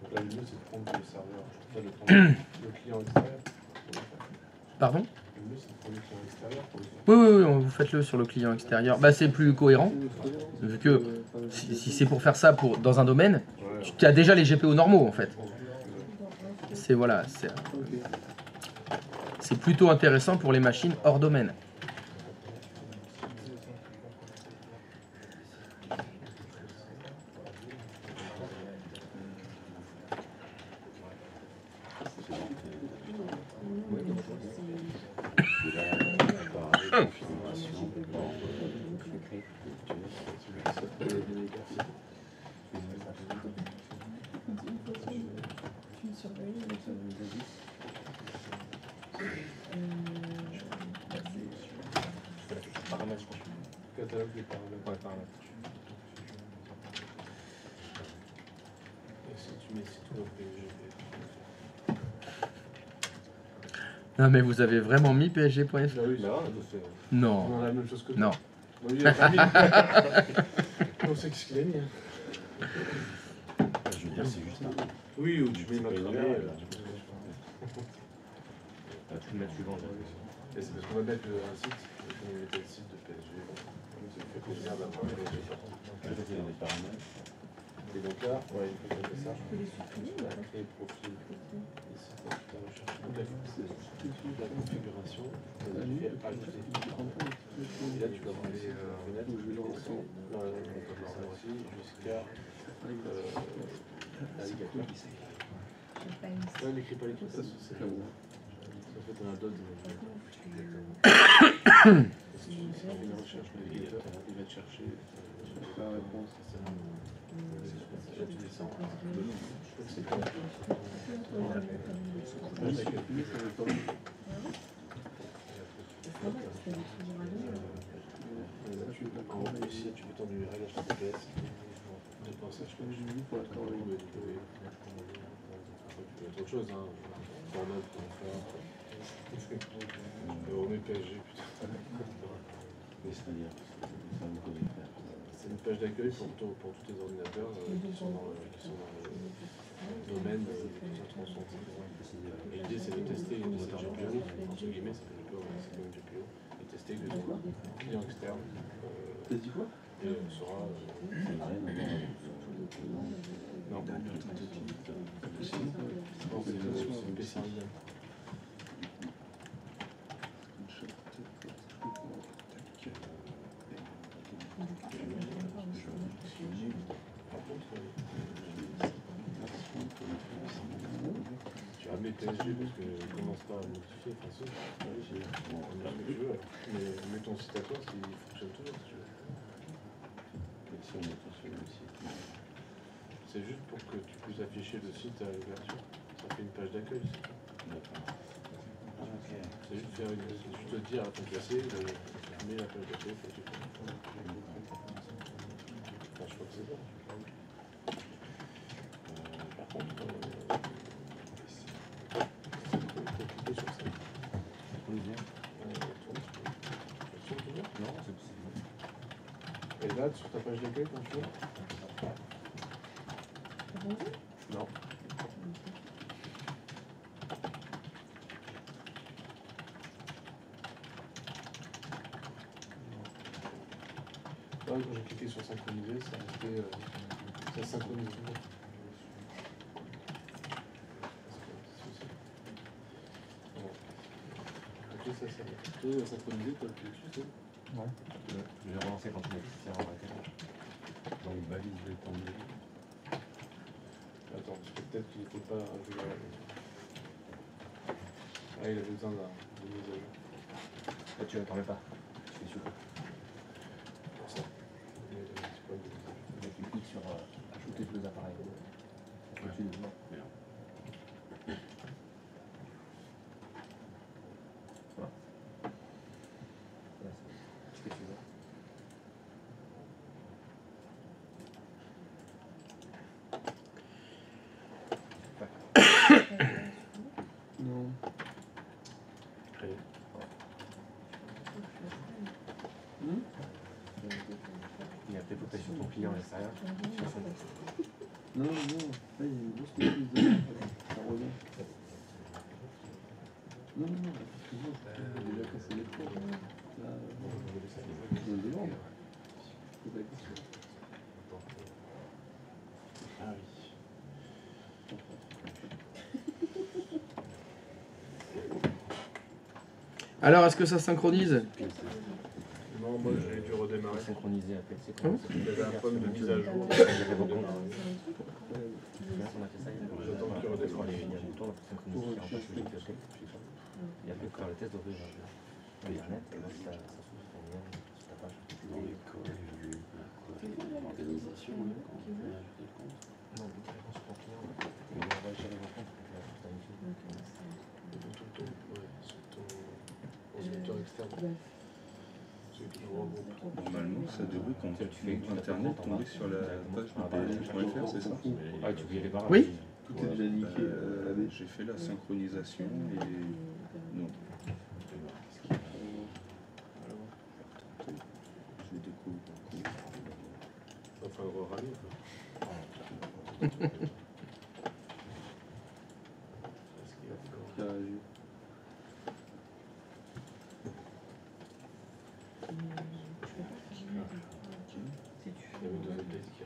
Donc là, le mieux, c'est de prendre le serveur. Le client extérieur. Pardon? Le mieux, c'est de prendre le client extérieur pour le faire. Oui, vous faites-le sur le client extérieur. Bah c'est plus cohérent. Vu que si c'est pour faire ça dans un domaine, tu as déjà les GPO normaux en fait. C'est voilà, c'est plutôt intéressant pour les machines hors domaine. Catalogue des paramètres. Et si tu mets tout au PSG. Non mais vous avez vraiment mis psg.fr? Ah oui, là, on a fait. Non. On a la même chose que toi. Non. Bon, lui, il a pas mis. On sait ce qu'il a mis. Je veux dire, c'est juste un. Oui, ou tu mets notre travers. Tu le mets suivant. Et c'est parce qu'on va mettre un site, et puis on mettait le site de PSG. Ça fait plaisir d'avoir PSG. Et donc là, ouais, il faut que je fasse ça. On va créer profil. Ici, tu as recherché toute la configuration. Tu fais ajouter. Et là, tu vas voir les fenêtres. Je vais lancer jusqu'à navigateur. Là, il n'écrit pas les trucs, ça c'est bon. En fait, on a d'autres. Si tu fais une recherche navigateur, il va te chercher la réponse. Là, tu descends. Je crois que c'est pas. En haut, ici, tu mets ton URL HTTPS. De pensage que je dis pour l'instant, tu peux mettre autre chose, hein. Format, on met PSG, putain. C'est une page d'accueil pour tous tes ordinateurs qui sont dans le domaine et l'idée c'est de tester cette GPO, entre guillemets, c'est une GPO, de tester que ton client externe. T'as dit quoi? Et on saura. Non, c'est PC. Tu as mes PSG parce que je commence pas à modifier. Enfin, si, j'ai ce que je veux. Mais mets ton site à toi, il fonctionne toujours si tu veux. C'est juste pour que tu puisses afficher le site à l'ouverture. Ça fait une page d'accueil. C'est juste faire une. Je te dire à ton classé, tu mets la page d'accueil. Enfin, je crois que c'est ça. Par contre, cliquer sur ça. Non, c'est possible. Et là, sur ta page d'accueil, quand tu vois. Non. Là, quand j'ai cliqué sur synchroniser, ça restait. Ça synchronise toujours. Ok, ça va. Toi, synchroniser, t'as appuyé dessus, ça? Ouais. Je vais relancer quand il est nécessaire en arrêter. Dans une balise de temps de. Attends, parce que peut-être qu'il ne faut pas jouer à... Ah, il avait besoin de mise à jour. Là, tu t'en mets pas. Tu fais super. Pour ça. Mais c'est pas de mise à jour. Tu cliques sur ajouter deux appareils. Ouais. Tu dis non. Merde. Voilà. Ce que tu veux. Non. Créer. Et après, il faut taper sur ton client à l'extérieur. Non, non. Là, il y a une grosse maîtrise de ça revient. Non, non, non. Excuse-moi, j'ai déjà cassé les flots. Là, je me demande. C'est la question. Ah oui. Alors, est-ce que ça synchronise? Non, moi j'ai dû redémarrer. Synchroniser après. C'est Ah bon? Il y avait un problème de mise à jour. On a fait ça, J'attends qu'il redémarre. il y a un bouton pour synchroniser qui remplace le JPG. Et après, pour faire le test d'ouvrir Internet, et là, ça s'ouvre sur ton lien, sur ta page. Dans l'école, j'ai eu l'organisation, quand on fait ajouter le compte. Non, mais tu réponds sur ton client. Et on va gérer vos comptes pour la fonctionnalité. Consulteur externe. C'est toujours un groupe. Normalement, ça devrait, quand Tu fais Internet, tomber sur la page de PSG.fr, c'est ça? Ah, tu oublies les barres. Oui. Tout est déjà niqué. J'ai fait la synchronisation et non. Je vais découvrir. Enfin, le rami, quoi. Qui a réagi. Il y avait deux updates qui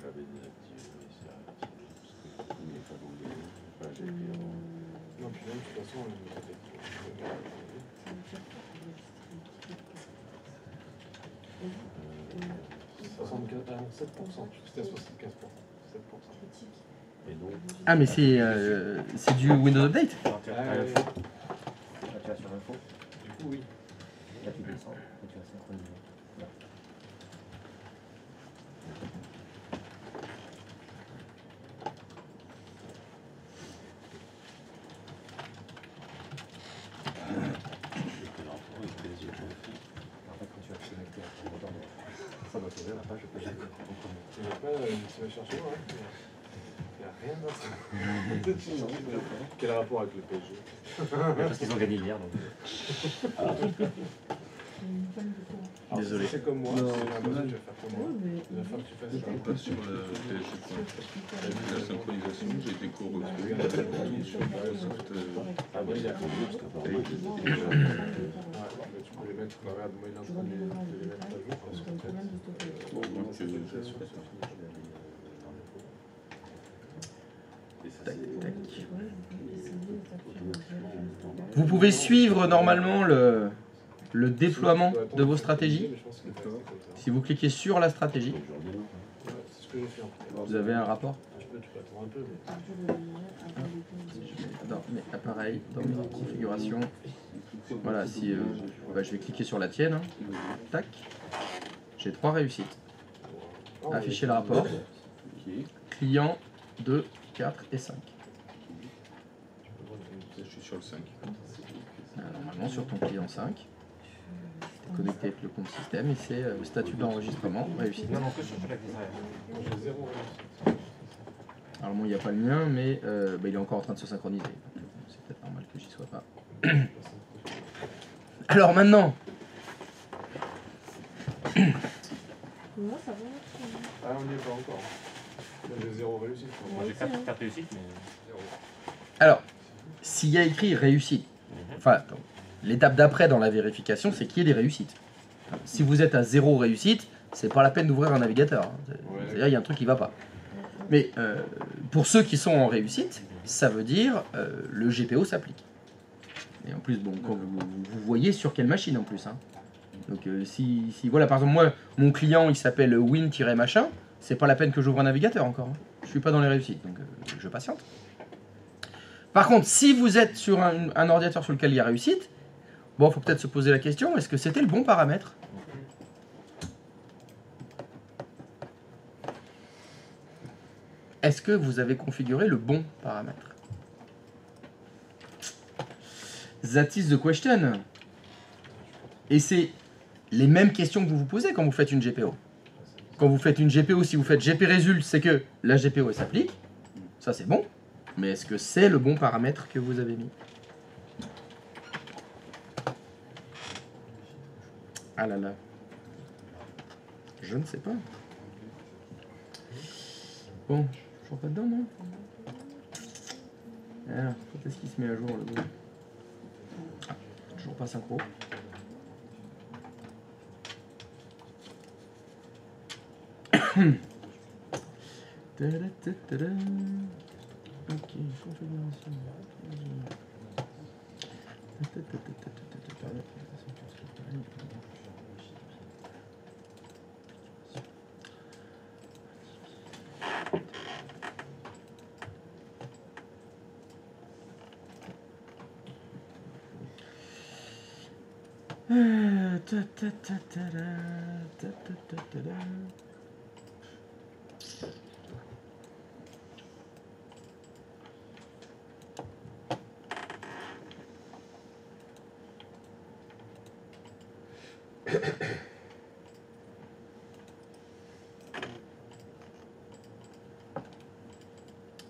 J'avais désactivé, mais c'est activé. Il n'est pas voulu. Enfin, j'ai pris Non, puis même, de toute façon, on est avec. 7%. C'était à 75%. 7%. Et donc, Ah, mais c'est du Windows Update? Alors, tu vas Ah, faire ouais. l'info. Là, tu vas sur l'info. Du coup, oui. Là, tu descends et tu vas synchroniser. Là. j'ai pris l'enfant avec PSG. En fait, quand tu vas te connecter à ton moteur, ça va t'ouvrir la page de PSG. Tu vas pas, tu vas chercher moi, hein. Il n'y a rien d'autre. Quel rapport avec le PSG? Parce qu'ils ont gagné hier, donc. Alors, Désolé. si c'est comme moi, Non, c'est c'est Amazon, mal. je vais faire comme moi. Il va falloir que tu fasses ça. Pas sur le PSG.fr. La synchronisation, j'ai été co-recruté tout sur Microsoft. Ah, oui, il y a Page. Ouais, bah, tu Les mecs, regarde, moi il est en train de les mettre à jour parce qu'en fait, Bon, donc, Tac, tac. Vous pouvez suivre normalement le déploiement de vos stratégies. Si vous cliquez sur la stratégie, c'est ce que j'ai fait en fait. vous avez un rapport. Tu peux attendre un peu, mais. Dans mes appareils, dans mes configurations. Voilà, si bah, je vais cliquer sur la tienne. Hein. Tac. J'ai 3 réussites. Afficher le rapport. Client 2, 4 et 5. je suis sur le 5. Normalement sur ton client 5. C'est connecté avec le compte système et c'est le statut d'enregistrement réussi. Non, non, que sur la design. J'ai 0 réussite. Alors moi il n'y a pas le mien mais bah, il est encore en train de se synchroniser. C'est peut-être normal que j'y sois pas. Alors maintenant. Moi, ça va. Ah, on n'y est pas encore. Moi, j'ai 0 réussite. Moi j'ai 4 réussites, mais. Alors, s'il y a écrit réussite, enfin, attends, l'étape d'après dans la vérification, c'est qu'il y ait des réussites. Si vous êtes à 0 réussite, c'est pas la peine d'ouvrir un navigateur. Hein. C'est-à-dire il y a un truc qui va pas. Mais pour ceux qui sont en réussite, ça veut dire le GPO s'applique. Et en plus, bon, quand vous voyez sur quelle machine en plus. Hein. Donc si voilà, par exemple, moi, mon client, il s'appelle win-machin, c'est pas la peine que j'ouvre un navigateur encore. Hein. Je suis pas dans les réussites, donc je patiente. Par contre, si vous êtes sur un ordinateur sur lequel il y a réussite, bon, il faut peut-être se poser la question, est-ce que c'était le bon paramètre? Est-ce que vous avez configuré le bon paramètre? That is the question. Et c'est les mêmes questions que vous vous posez quand vous faites une GPO. Quand vous faites une GPO, si vous faites GPResult, c'est que la GPO elle s'applique. Ça c'est bon. Mais est-ce que c'est le bon paramètre que vous avez mis? Ah là là. Je ne sais pas. Bon, toujours pas dedans, non? Alors, quand est-ce qu'il se met à jour le bon? Ah, toujours pas synchro. Ok, configuration.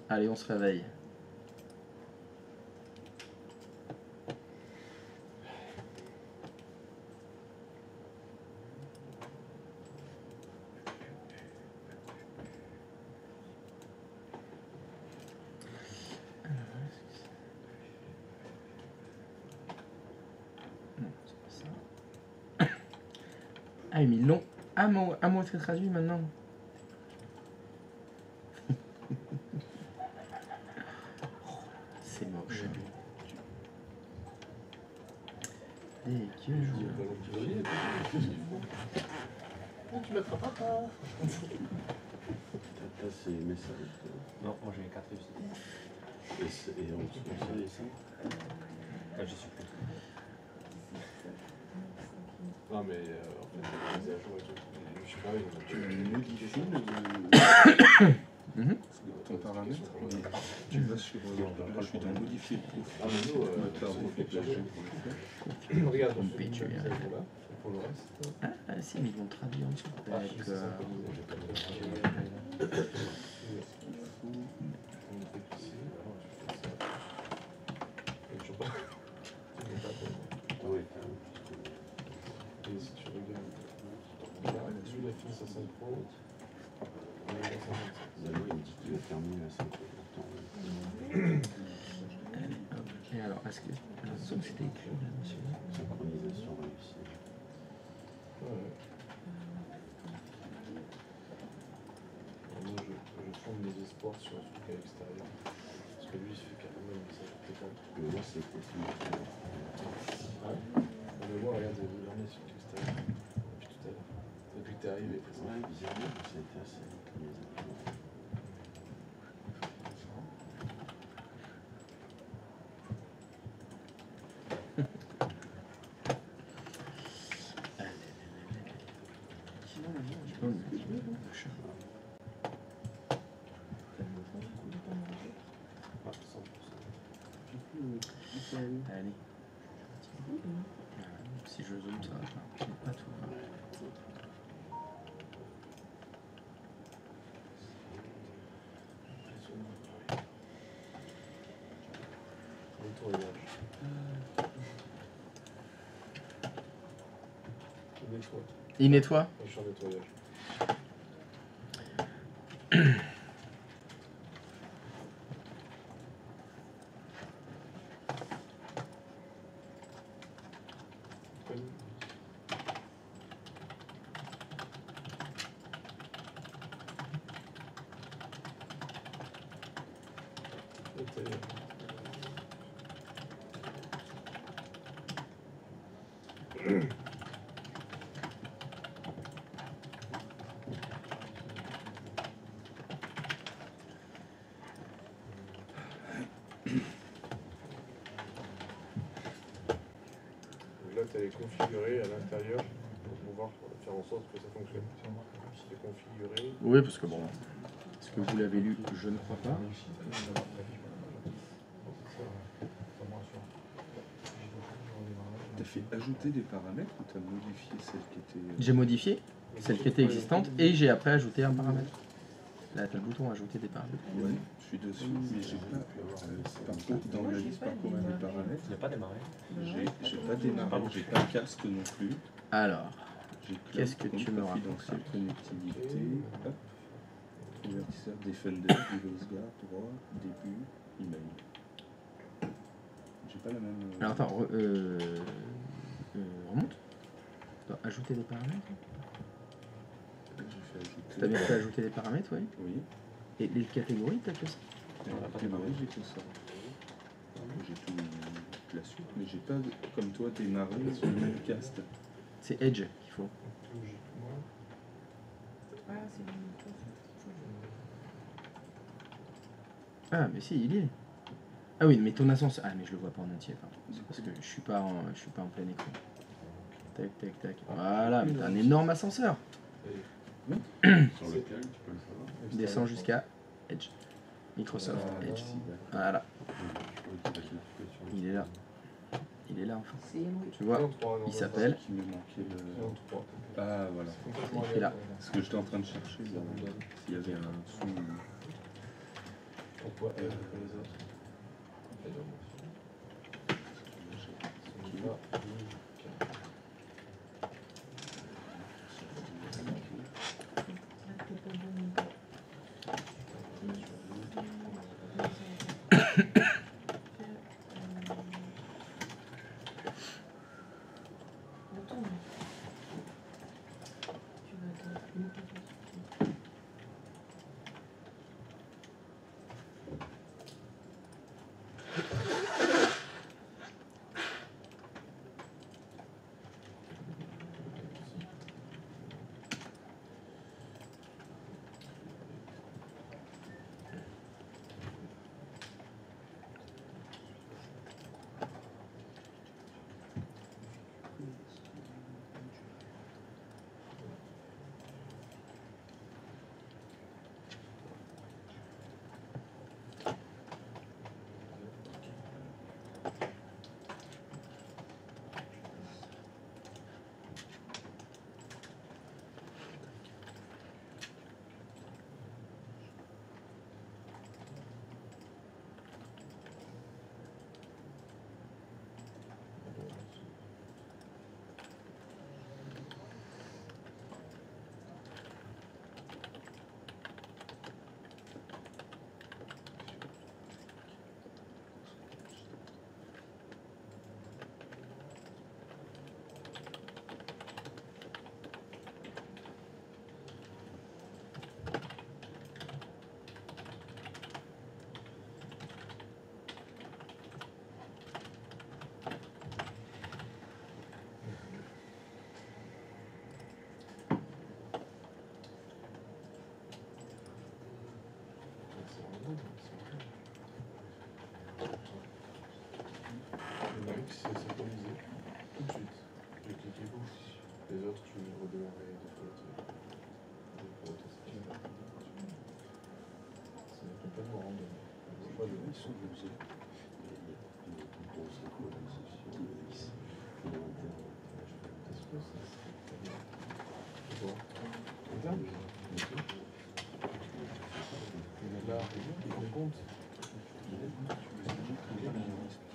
Allez, on se réveille. Ah, mais ils l'ont à moitié traduit maintenant. C'est moche. Tu mettras pas ta. Là, c'est les messages. Non, moi j'ai 4 réussites. Et on se conseille les 5. Là j'y suis plus. Non, mais en fait, les à jour et tout. Je sais pas, Tu modifies ton paramètre. Tu vas sur dans modifier le profil. Ah, mais nous, regarde, on fait tu viens. pour le reste. Ah, si, mais ils vont traduire en dessous. Et si tu regardes, là, celui-là finit à 5 Pro. On est à 55. Il me dit qu'il va terminer à 5 pourtant. Et alors, est-ce que la zone c'était écrit là-dessus? Synchronisation réussie. Ouais. Moi, je fonde mes espoirs sur un truc à l'extérieur. Parce que lui, il se fait carrément un message pétant. Mais moi, c'est possible. Ouais. Mais moi, regarde, j'en ai sur l'extérieur. Depuis tout à l'heure. Depuis que t'es arrivé, présent. Ouais, bizarrement, ça a été assez mise. Ah, 100%. Allez. Si je zoome, ça va pas tout. Nettoyage. Je nettoie. Il nettoie? Je suis en nettoyage. Là, tu as les configurés à l'intérieur pour pouvoir faire en sorte que ça fonctionne. C'est configuré. Oui, parce que bon, est-ce que vous l'avez lu? Je ne crois pas. T'as fait ajouter des paramètres ou t'as modifié celle qui était... J'ai modifié celle qui était existante et j'ai après ajouté un paramètre. Là, t'as le bouton ajouter des paramètres. Ouais, je suis dessus, mais j'ai pas... Par contre, dans la liste parcours des paramètres, Il n'y a pas démarré. j'ai pas démarré, j'ai pas casque non plus. Alors, J'ai qu'est-ce que tu me racontes? confidentiel, connectivité, hop, convertisseur Defender, device guard, droit, début, email. J'ai pas la même... alors attends, remonte. Attends, ajouter des paramètres. J'ai fait ajouter... T'as bien fait ajouter des paramètres, oui. Oui. Et les catégories, t'as que ça? Démarrer, j'ai fait ça. J'ai tout la suite, mais j'ai pas, comme toi, démarré sur le même cast. C'est Edge qu'il faut. Ah, c'est bon. Ah, mais si, il y est. Ah oui, mais ton ascenseur. Ah, mais je le vois pas en entier, pardon. C'est parce que je suis pas en plein écran. Tac, tac, tac. Voilà, mais t'as un énorme ascenseur. Sur lequel tu peux le savoir. Descend jusqu'à Edge. Microsoft Edge. Voilà, il est là. Il est là enfin. C'est Louis. Tu vois, il s'appelle. Qui me manquait le... Ah, voilà. C'est écrit là. Ce que j'étais en train de chercher, s'il y avait un son... Pourquoi elle et pas les autres? vais redémarrer deux fois le truc. C'est complètement random. Je vois Ils sont usés. Il y a une grosse synchronisation. Est-ce que ça c'est quoi? Interne? Là, on compte.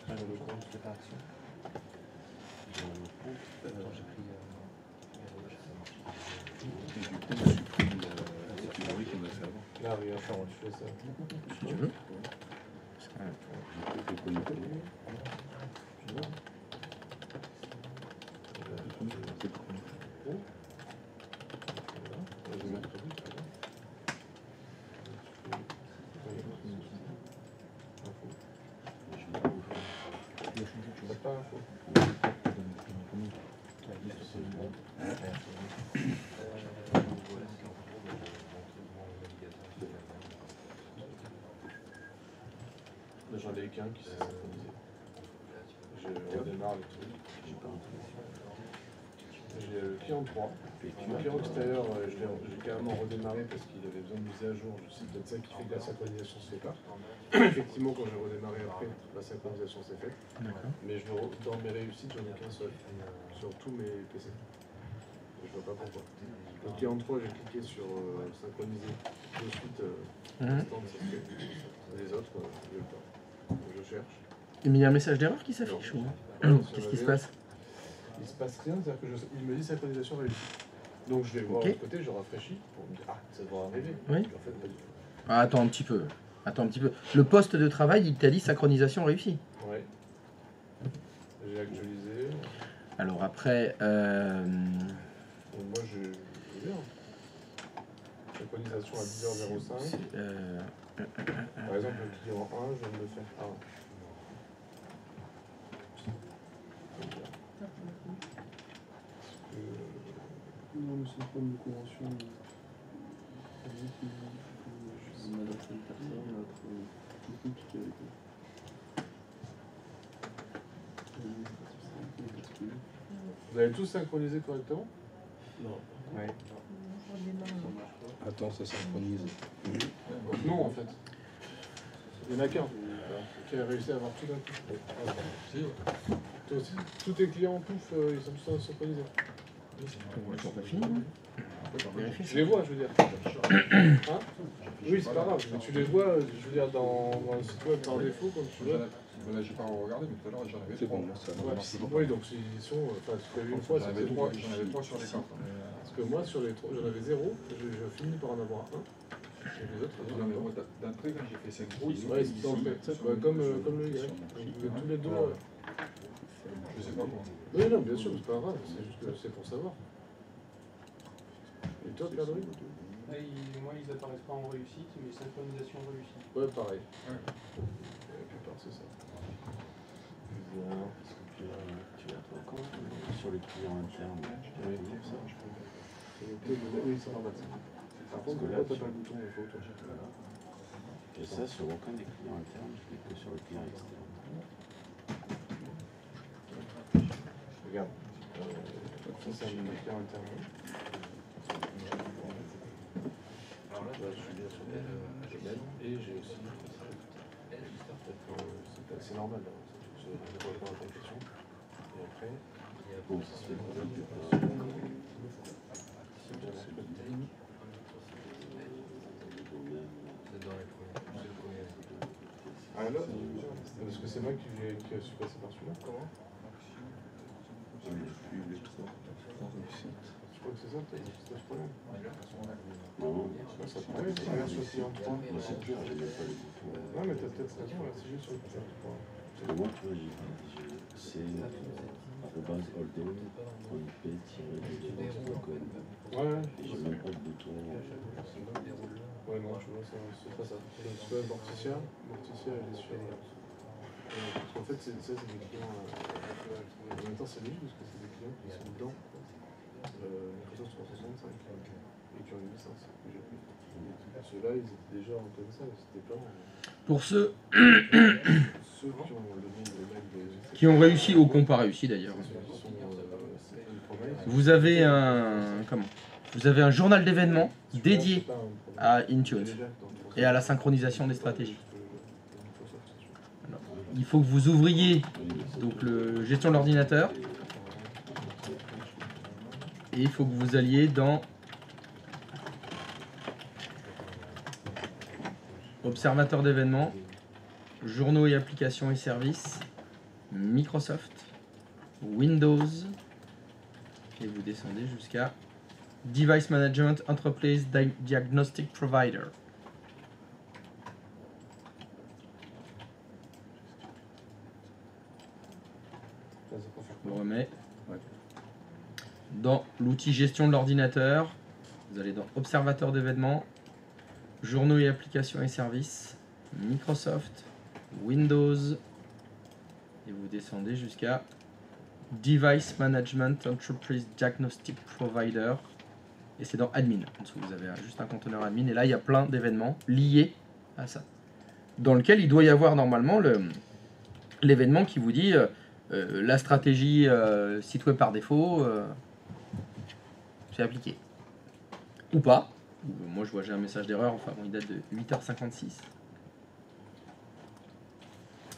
Le compte préparation. Et du coup, on supprime la théorie qu'on a fait avant. Là, regarde, tu fais ça. Si tu veux. J'ai fait connecter. Tu vois? C'est pas connecté. Je vais mettre le truc, là. Tu n'as pas info. J'en ai qu'un qui s'est synchronisé. Je redémarre le truc. J'ai le client 3. Le client extérieur, j'ai carrément redémarré parce qu'il avait besoin de miser à jour. C'est peut-être ça qui fait que la synchronisation se fait pas. Effectivement, quand j'ai redémarré après, la synchronisation s'est faite. D'accord. Mais dans mes réussites, j'en ai qu'un seul sur tous mes PC. Et je vois pas pourquoi. Le client 3, j'ai cliqué sur synchroniser de suite. Instant, ça se fait. Les autres, je le pas. Je cherche. Mais il y a un message d'erreur qui s'affiche ou qu'est-ce qui se passe? Il se passe rien, c'est-à-dire que il me dit synchronisation réussie. Donc je vais voir de l'autre côté, je rafraîchis pour me dire ah ça devrait arriver. Oui. En fait, pas du tout. Ah, attends un petit peu. Attends un petit peu. Le poste de travail, il t'a dit synchronisation réussie. Ouais. J'ai actualisé. Alors après, Donc moi je vais bien. Synchronisation à 10h05. Par exemple le client 1, je viens de le faire. Ah. Non, mais c'est pas une convention. On adresse à une personne, c'est compliqué avec eux. Vous avez tous synchronisé correctement? Non. Ouais. Attends, ça synchronise. Non en fait. Il y en a qu'un qui a réussi à avoir tout d'un coup. Toi aussi. Tous tes clients, pouf, ils sont tous synchronisés. toujours pas fini. Je les vois, je veux dire. Hein? Oui, c'est pas grave, mais tu les vois, je veux dire, dans le site web par défaut, comme tu veux. Là, j'ai pas regardé, mais tout à l'heure, j'en avais C'est trois. bon, ça Ouais, oui, donc ils sont. Enfin, tu l'as vu une fois, J'en c'était avais trois. trois sur les cartes. Parce que moi, sur les trois, j'en avais zéro, j'ai fini par en avoir un. Et les autres, J'en avais d'entrée quand j'ai fait 5 ouais, c'est d'entrée, comme le Y. Donc, tous les deux. Je sais pas quoi. Oui, non, bien sûr, c'est pas grave, c'est juste que c'est pour savoir. Et toi, Pierre Louis? Moi, ils apparaissent pas en réussite, mais synchronisation réussie. Ouais, pareil. Ouais. La plupart, c'est ça. Bizarre, parce que tu as toi quand sur les clients internes. Oui, pour ça, je peux. Oui, c'est normal. Par contre, là, t'as pas le bouton info, toi. Et ça, sur aucun des clients internes, je clique que sur le client externe. Regarde. Ça, c'est un client interne. Là, je suis bien sur Gmail et j'ai aussi. C'est normal, je réponds à ta question. Et après, Bon, ça se fait ah là, parce que c'est moi qui suis passé par celui-là. Comment? J'ai plus les trois réussites. Je crois que c'est ça, c'est ce problème. non, Ça te paraît, c'est bien sur le client 3. moi c'est clair, j'ai même pas les boutons. Non, mais t'as peut-être raison, là, c'est juste sur le client 3. Parce que moi, tu vois, c'est @oldem.p-com. Ouais, Et j'ai même pas de bouton. ouais, non, tu vois, c'est pas ça. Tu vois, Morticia, elle est sur. Parce qu'en fait, ça, c'est des clients. En même temps, c'est logique parce que c'est des clients qui sont dedans. Microsoft 365 et qui ont une licence que j'ai pris. Ceux-là, ils étaient déjà comme ça, c'était pas. Pour ceux Ceux qui ont le nom de mec de. qui ont réussi ou qui n'ont pas réussi d'ailleurs. Ceux qui sont on-premise, vous avez un journal d'événements dédié à Intune et à la synchronisation des stratégies. Alors, il faut que vous ouvriez donc le gestion de l'ordinateur et il faut que vous alliez dans observateur d'événements, journaux et applications et services, Microsoft, Windows, et vous descendez jusqu'à Device Management Enterprise Diagnostic Provider. Je vous remets. Dans l'outil gestion de l'ordinateur, vous allez dans observateur d'événements, journaux et applications et services, Microsoft, Windows, et vous descendez jusqu'à Device Management Enterprise Diagnostic Provider, et c'est dans Admin. En dessous, vous avez juste un conteneur Admin, et là, il y a plein d'événements liés à ça, dans lequel il doit y avoir normalement l'événement qui vous dit la stratégie site web par défaut, c'est appliqué. Ou pas. Moi, je vois, j'ai un message d'erreur, enfin, bon, il date de 8h56.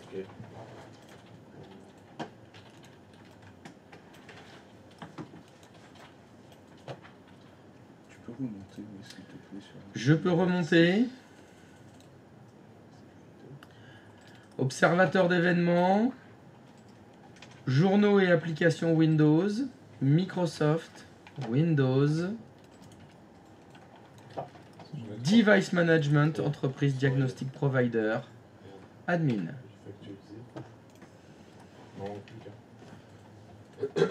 Ok. Tu peux remonter, oui, s'il te plaît, sur... Je peux remonter. Observateur d'événements, journaux et applications Windows, Microsoft, Windows, Device Management, Entreprise Diagnostic Provider, Admin. Non, plus qu'un.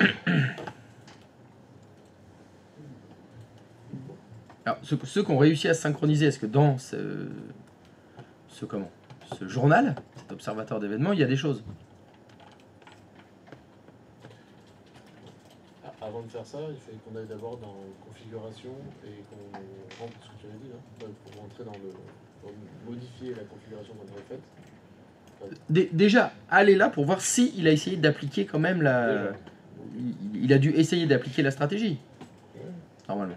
Alors, ceux qui ont réussi à se synchroniser, est-ce que dans ce journal, cet observateur d'événements, il y a des choses? Avant de faire ça, il fallait qu'on aille d'abord dans configuration et qu'on rentre ce que tu avais dit, hein, pour rentrer pour modifier la configuration qu'on avait faite. Déjà, allez là pour voir si il a essayé d'appliquer quand même la... Il a dû essayer d'appliquer la stratégie. Normalement.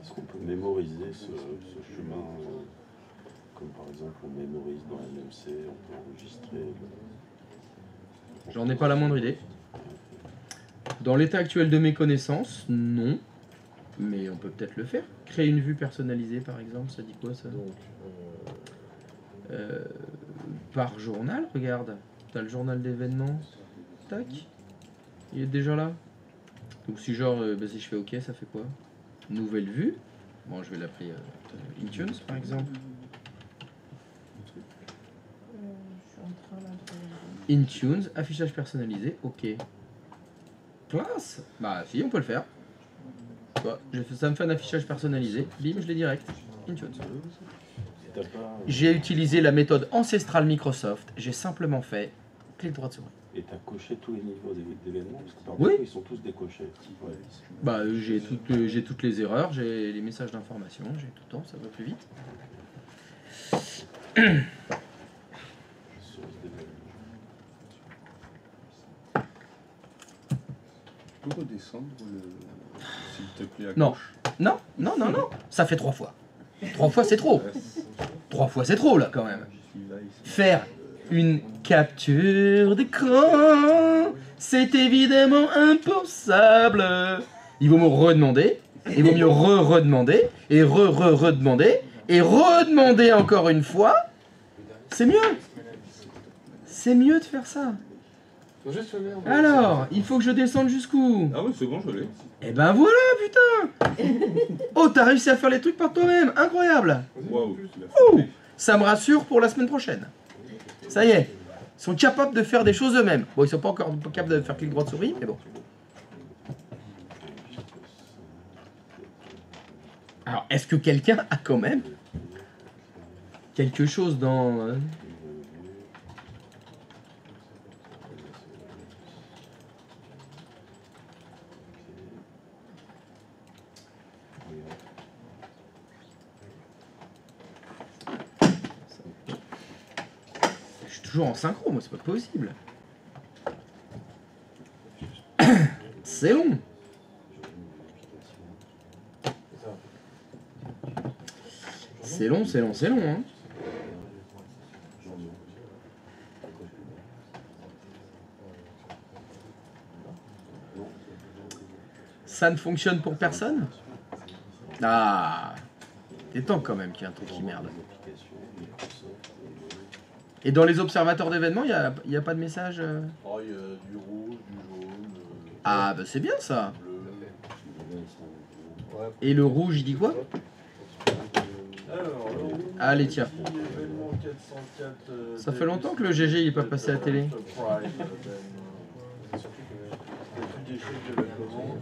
Est-ce qu'on peut mémoriser ce chemin comme par exemple on mémorise dans MMC, on peut enregistrer... J'en ai pas la moindre idée. Dans l'état actuel de mes connaissances, non. Mais on peut peut-être le faire. Créer une vue personnalisée, par exemple, ça dit quoi ça? Donc, par journal, regarde. T'as le journal d'événements. Tac. Il est déjà là. Donc si genre, si je fais OK, ça fait quoi? Nouvelle vue. Bon, je vais l'appeler Intune, par exemple. Intune, affichage personnalisé, OK. Classe. Bah si, on peut le faire. Quoi, ça me fait un affichage personnalisé. Bim, je l'ai direct. Intune. J'ai utilisé la méthode ancestrale Microsoft. J'ai simplement fait clic droit de souris. Et tu as coché tous les niveaux d'événements parce que par oui. défaut, ils sont tous décochés. Ouais. Bah, j'ai toutes les erreurs, j'ai les messages d'information, j'ai tout le temps, ça va plus vite. Tu peux redescendre s'il te plaît à Non. gauche. Non, non, non, non, ça fait 3 fois. 3 fois c'est trop. 3 fois c'est trop là quand même. Faire une capture d'écran, c'est évidemment impensable. Il vaut mieux redemander, il vaut mieux redemander, et redemander, et redemander encore une fois. C'est mieux. C'est mieux de faire ça. Alors, il faut que je descende jusqu'où? Ah oui, c'est bon, je l'ai. Eh ben voilà, putain. Oh, t'as réussi à faire les trucs par toi-même, incroyable. Waouh. Ça me rassure pour la semaine prochaine. Ça y est, ils sont capables de faire des choses eux-mêmes. Bon, ils sont pas encore capables de faire clic droit de souris, mais bon. Alors, est-ce que quelqu'un a quand même quelque chose dans... toujours en synchro, moi, c'est pas possible. C'est long. C'est long, c'est long, c'est long, hein. Ça ne fonctionne pour personne? Ah, t'es temps quand même qu'il y ait un truc qui merde. Et dans les observateurs d'événements, il n'y a pas de message Oh, il y a du rouge, du jaune. Ah, bah c'est bien ça. Bleu. Et le rouge, il dit quoi? Alors, le rouge, Allez, tiens. événement 404, Ça fait longtemps que le GG il est pas passé à la télé. Des chèques de la commande,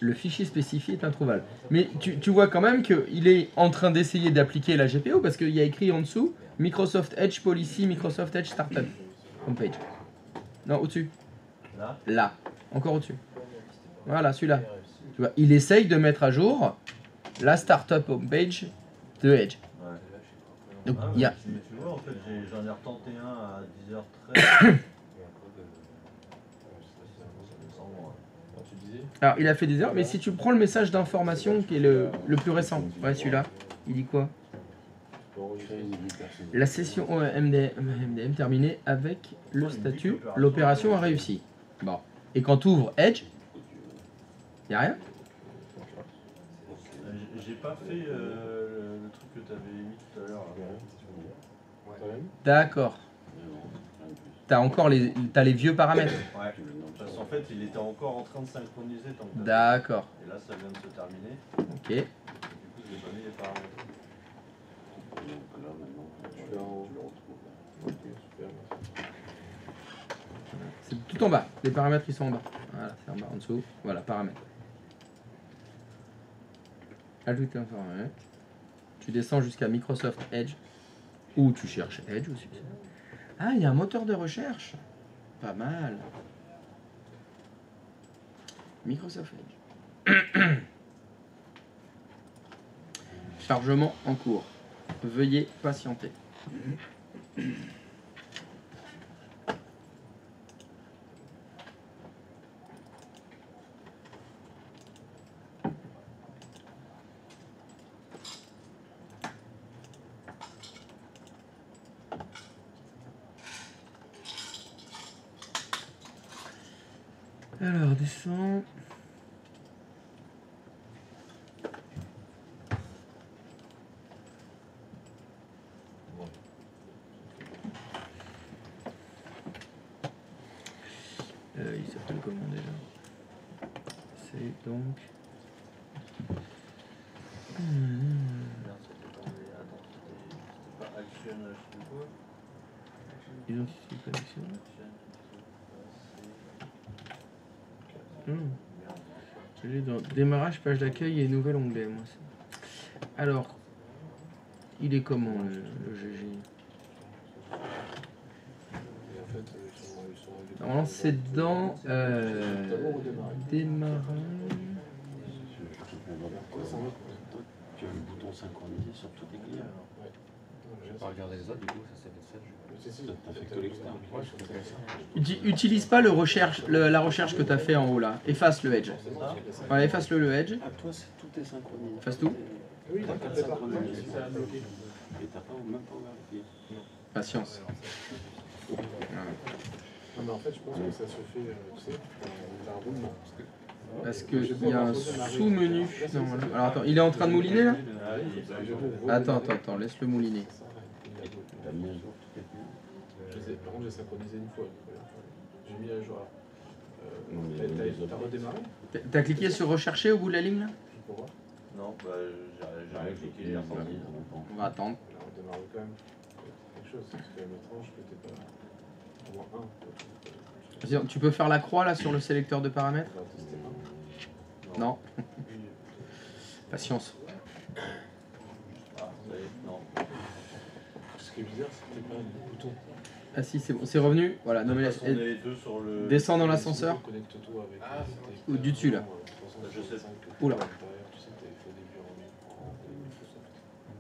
Le fichier spécifié est introuvable. Mais tu vois quand même qu'il est en train d'essayer d'appliquer la GPO parce qu'il y a écrit en dessous Microsoft Edge Policy, Microsoft Edge Startup Homepage. Non, au-dessus. Là. Encore au-dessus. Voilà, celui-là. Tu vois, il essaye de mettre à jour la Startup Homepage de Edge. Donc, il y a... Mais tu vois, en fait, j'en ai retenté un à 10h13. Alors, il a fait des erreurs, mais si tu prends le message d'information qui est le plus récent, ouais, celui-là, il dit quoi? La session MDM terminée avec le statut, l'opération a réussi. Bon. Et quand tu ouvres Edge, il n'y a rien? J'ai pas fait le truc que tu avais mis tout à l'heure. D'accord. T'as les vieux paramètres. Ouais. Parce qu'en fait, il était encore en train de synchroniser tant que D'accord. Et là, ça vient de se terminer. Ok. Et du coup, je vais donner les paramètres. C'est tout en bas. Les paramètres ils sont en bas. Voilà, c'est en bas, en dessous. Voilà, paramètres. Ajouter un paramètre. Tu descends jusqu'à Microsoft Edge. Ou tu cherches Edge aussi. Ah, il y a un moteur de recherche. Pas mal. Microsoft Edge. Chargement en cours. Veuillez patienter. Alors, descends. Il s'appelle comment déjà? C'est donc... Identifier connexion. J'ai dans démarrage, page d'accueil et nouvel onglet. Moi, alors, il est comment le GG? Normalement, c'est dans démarrage. Tu as le bouton synchronisé sur tous les clients. Je vais pas regarder les autres, du coup, ça c'est fait. T'as fait que l'externe. Utilise pas la recherche que tu as fait en haut là. Efface le Edge. Voilà, efface le Edge. Ah, toi, tout est synchronisé. Efface tout. Oui, t'as pas synchronisé. Et t'as même pas ouvert le pied. Patience. Voilà. Non, mais en fait, je pense que ça se fait, tu sais, t'as un roulement. Parce qu'il y a un sous-menu. Non, voilà. Alors attends, il est en train de mouliner là? Attends, laisse-le mouliner. T'as mis à jour toutes les pieds. Par contre, j'ai synchronisé une fois. J'ai mis à jour. T'as redémarré? T'as cliqué sur rechercher au bout de la ligne là? Pourquoi? Non, bah j'ai rien cliqué, j'ai ressorti. On va attendre. On redémarre quand même quelque chose. C'est quand même étrange que t'es pas au moins un. Vas-y, tu peux faire la croix là sur le sélecteur de paramètres? On va tester un. Non. Patience. Ah, ça y est, non. Ce qui est bizarre, c'est que t'es pas le bouton. Ah si, c'est bon, c'est revenu. Voilà, non mais On est les deux sur le... descends dans l'ascenseur. Connecte-toi avec. Ou du dessus là. Je sais. Oula. Ah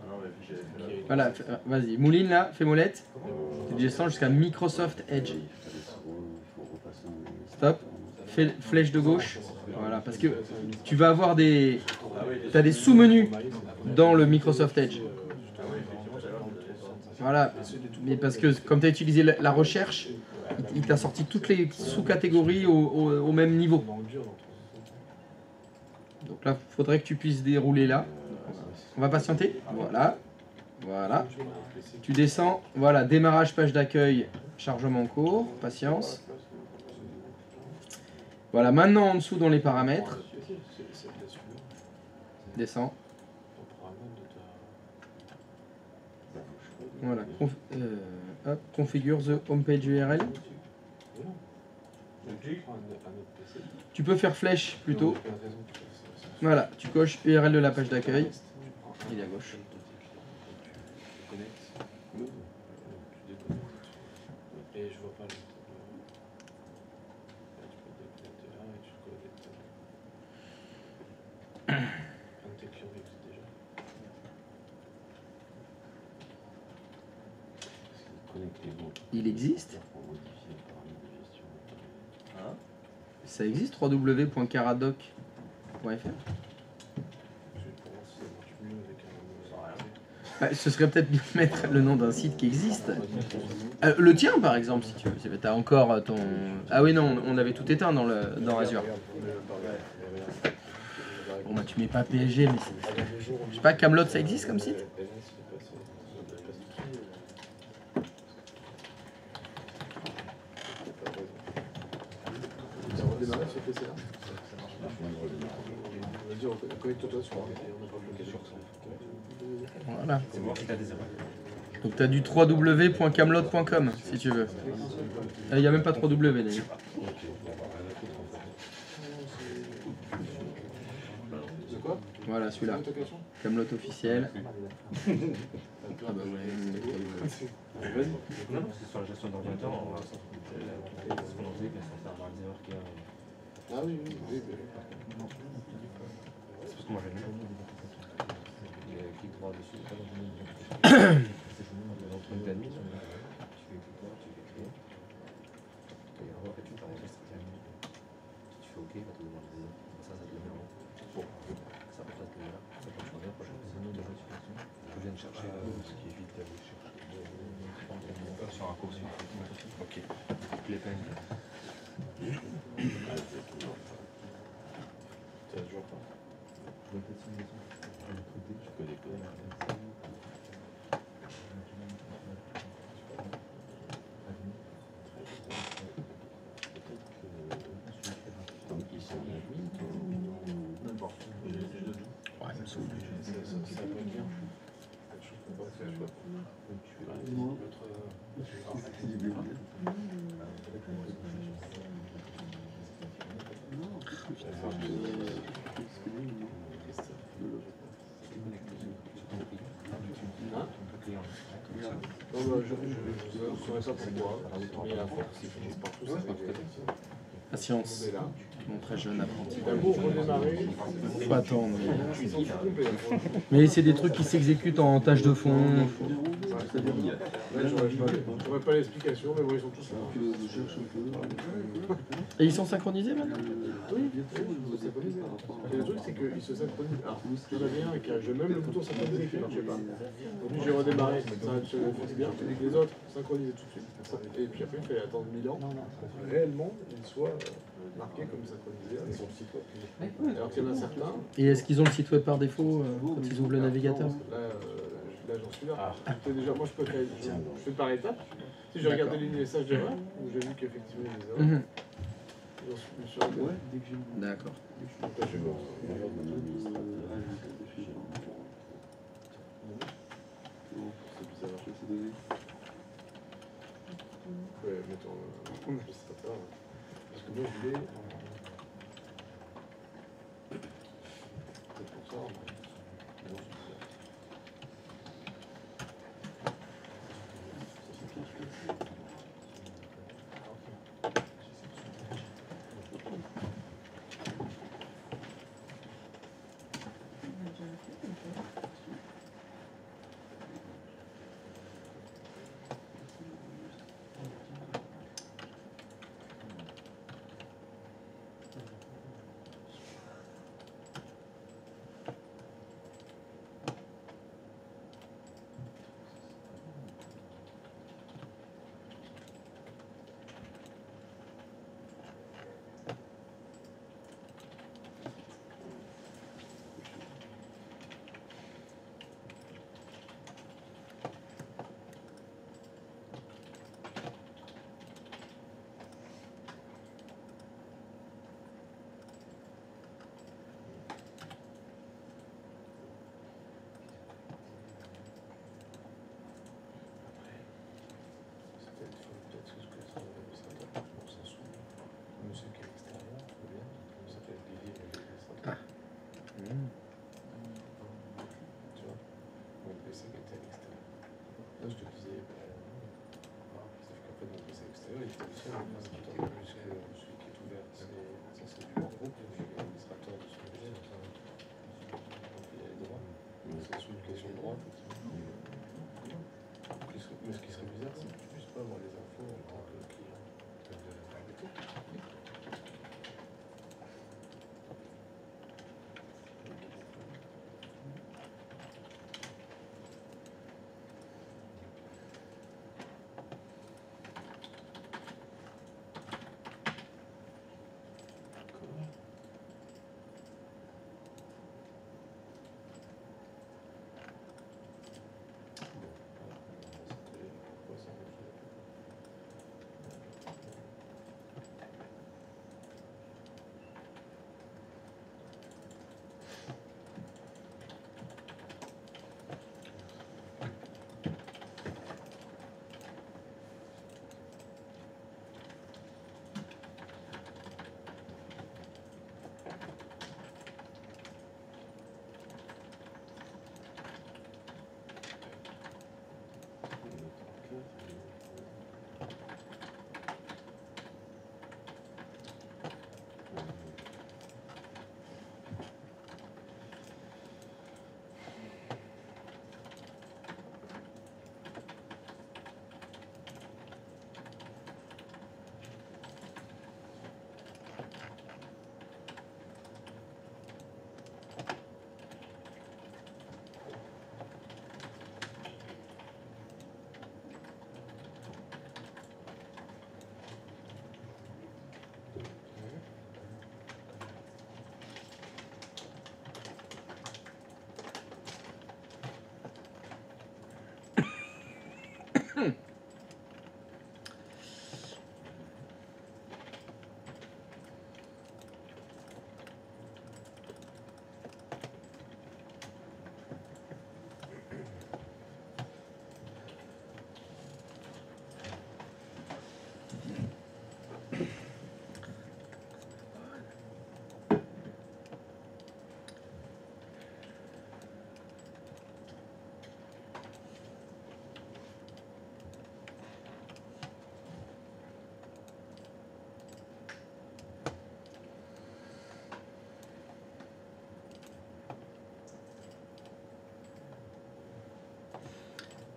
non, mais j'avais fait la... Voilà, vas-y, mouline là, fais molette. Tu descends jusqu'à Microsoft Edge. Stop. Fais flèche de gauche. Voilà, parce que tu vas avoir des... Tu as des sous-menus dans le Microsoft Edge. Voilà, mais parce que comme tu as utilisé la recherche, il t'a sorti toutes les sous-catégories au même niveau. Donc là, il faudrait que tu puisses dérouler là. On va patienter. Voilà. Voilà. Tu descends. Voilà, démarrage page d'accueil, chargement en cours, patience. Voilà, maintenant en dessous dans les paramètres. Descends. Voilà, hop, configure the homepage URL. Tu peux faire flèche plutôt. Voilà, tu coches URL de la page d'accueil. Il est à gauche. Et je vois pas le... Il existe. Ça existe, www.caradoc.fr. Ce serait peut-être bien de mettre le nom d'un site qui existe. Le tien, par exemple, si tu veux. T'as encore ton... Ah oui, non, on avait tout éteint dans Azure. Bon, bah tu mets pas PSG, mais c'est... Je sais pas, Camelot, ça existe comme site? Redémarrer sur PC là. Vas-y, connecte-toi sur Voilà. Donc tu as du www.camelot.com si tu veux. Il n'y a même pas 3W d'ailleurs. De quoi? Voilà celui-là. Camelot officiel. Ah bah ouais. Vas-y. Non, c'est sur la gestion d'ordinateur, on va ce qu'on en faisait, c'est un serveur qui a... Ah oui, oui, oui. C'est parce que moi j'ai mis. Il y a clic droit dessus. C'est dans le truc d'admin. Tu fais clic droit, tu fais créer. Et en fait, tu fais enregistrer. Si tu fais OK, il va te demander ça, ça te le met en haut. Bon, ça peut être là. Ça peut changer la prochaine. C'est nous de notification. Je viens de chercher ce qui évite d'aller chercher. Sur un raccourci. OK. Les peines. T'as toujours pas. Je connais pas. Ils sont n'importe. Ouais, ça me saoule. Ça peut bien. Non, bah, je ne saurais pas pourquoi, mais à force, ils finissent par tous arriver. Patience. Mon très jeune apprenti. T'as beau redémarrer, Faut attendre. ils sont trompés. Mais c'est des trucs qui s'exécutent en tâche de fond. Là, j'aurais pas l'explication, mais bon, ils sont tous là. Et ils sont synchronisés maintenant? Oui, ils sont synchronisés. Et le truc, c'est qu'ils se synchronisent. Alors, il y en avait un qui a même le bouton synchronisé qui ne marchait pas. Donc, lui, j'ai redémarré, ça fonctionne bien. Les autres, synchronisés tout de suite. Et puis après, il fallait attendre 1000 ans. Réellement, ils soient marqués comme synchronisés avec son site web. Alors qu'il y en a certains. Et est-ce qu'ils ont le site web par défaut quand ils ouvrent le navigateur? Là, j'en suis là. Déjà, moi, je fais par étapes. Si je regarde les messages d'erreur, où j'ai vu qu'effectivement, il y a des erreurs. J'en suis sur le web. D'accord. Donc là, je vais voir. Ça va marcher ces données. Ouais, mettons l'administrateur. Parce que moi, je l'ai. Peut-être pour ça.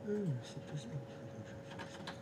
C'est tout ce qu'il faut que je fasse.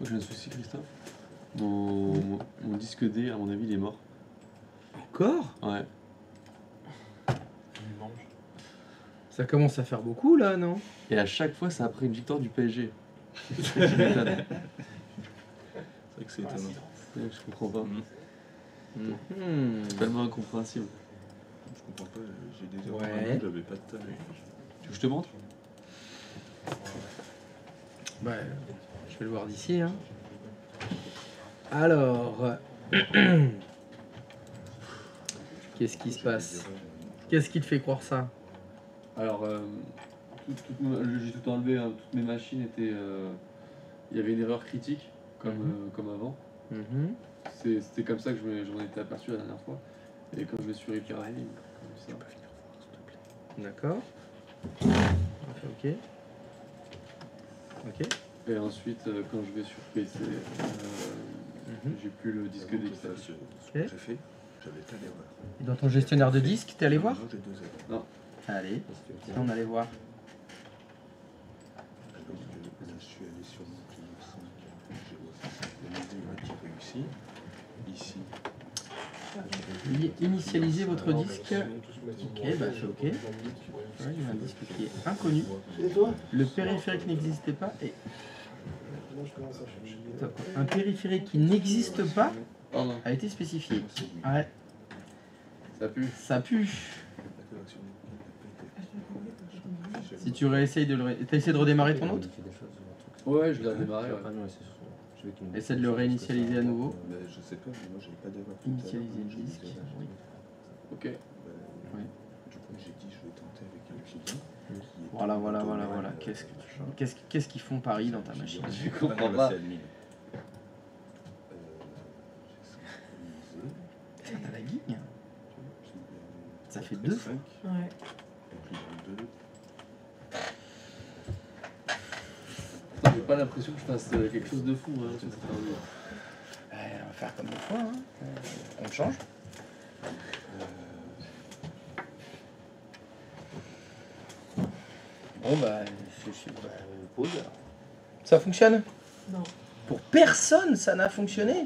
Je crois que j'ai un souci, Christophe. Mon disque D, à mon avis, il est mort. Encore? Ouais. Ça commence à faire beaucoup là, non? Et à chaque fois, c'est après une victoire du PSG. C'est vrai que c'est étonnant. Je comprends pas. Mhm. C'est tellement incompréhensible. Je comprends pas, j'ai des erreurs, Ouais. j'avais pas de talent. Tu veux que je te montre? Bah, je vais le voir d'ici. Hein. Alors, qu'est-ce qui se passe? Qu'est-ce qui te fait croire ça? Alors, j'ai tout enlevé, hein, toutes mes machines étaient... il y avait une erreur critique, comme avant. Mhm. C'était comme ça que j'en étais aperçu la dernière fois. Et quand je me suis réparé, comme ça. D'accord. Ok. Ok. Et ensuite, quand je vais sur PC, j'ai plus le disque D qui s'affiche. Ce que j'ai fait, j'avais pas d'erreur. Et dans ton gestionnaire de disque, t'es allé voir? Moi, j'ai 2 erreurs. Non. Allez, on allait voir. Donc, là, je suis allé sur mon client 5. Le module qui réussit. Ici. Initialisez votre disque. Ok, bah c'est ok. Ouais, il y a un disque qui est inconnu. Le périphérique n'existait pas et... Top. Un périphérique qui n'existe pas a été spécifié. Ouais. Ça pue. Ça pue. Si tu réessayes de le... T'as essayé de redémarrer ton autre? Ouais, je l'ai redémarré. Ouais. Essaie de le réinitialiser à nouveau. Je sais pas, mais moi j'avais pas d'erreur. Initialiser le disque. Ok. Ouais. Du coup, j'ai dit je vais tenter avec un client. Voilà. Qu'est-ce qu'ils font Paris dans ta machine? Je comprends pas. T'as la guigne. Ça fait 2 fois. Ouais. J'ai pas l'impression que je fasse quelque chose de fou. Hein, sur cette radio. On va faire comme des fois. Hein. On change. Bon bah, pause. Ça fonctionne? Non. Pour personne, ça n'a fonctionné.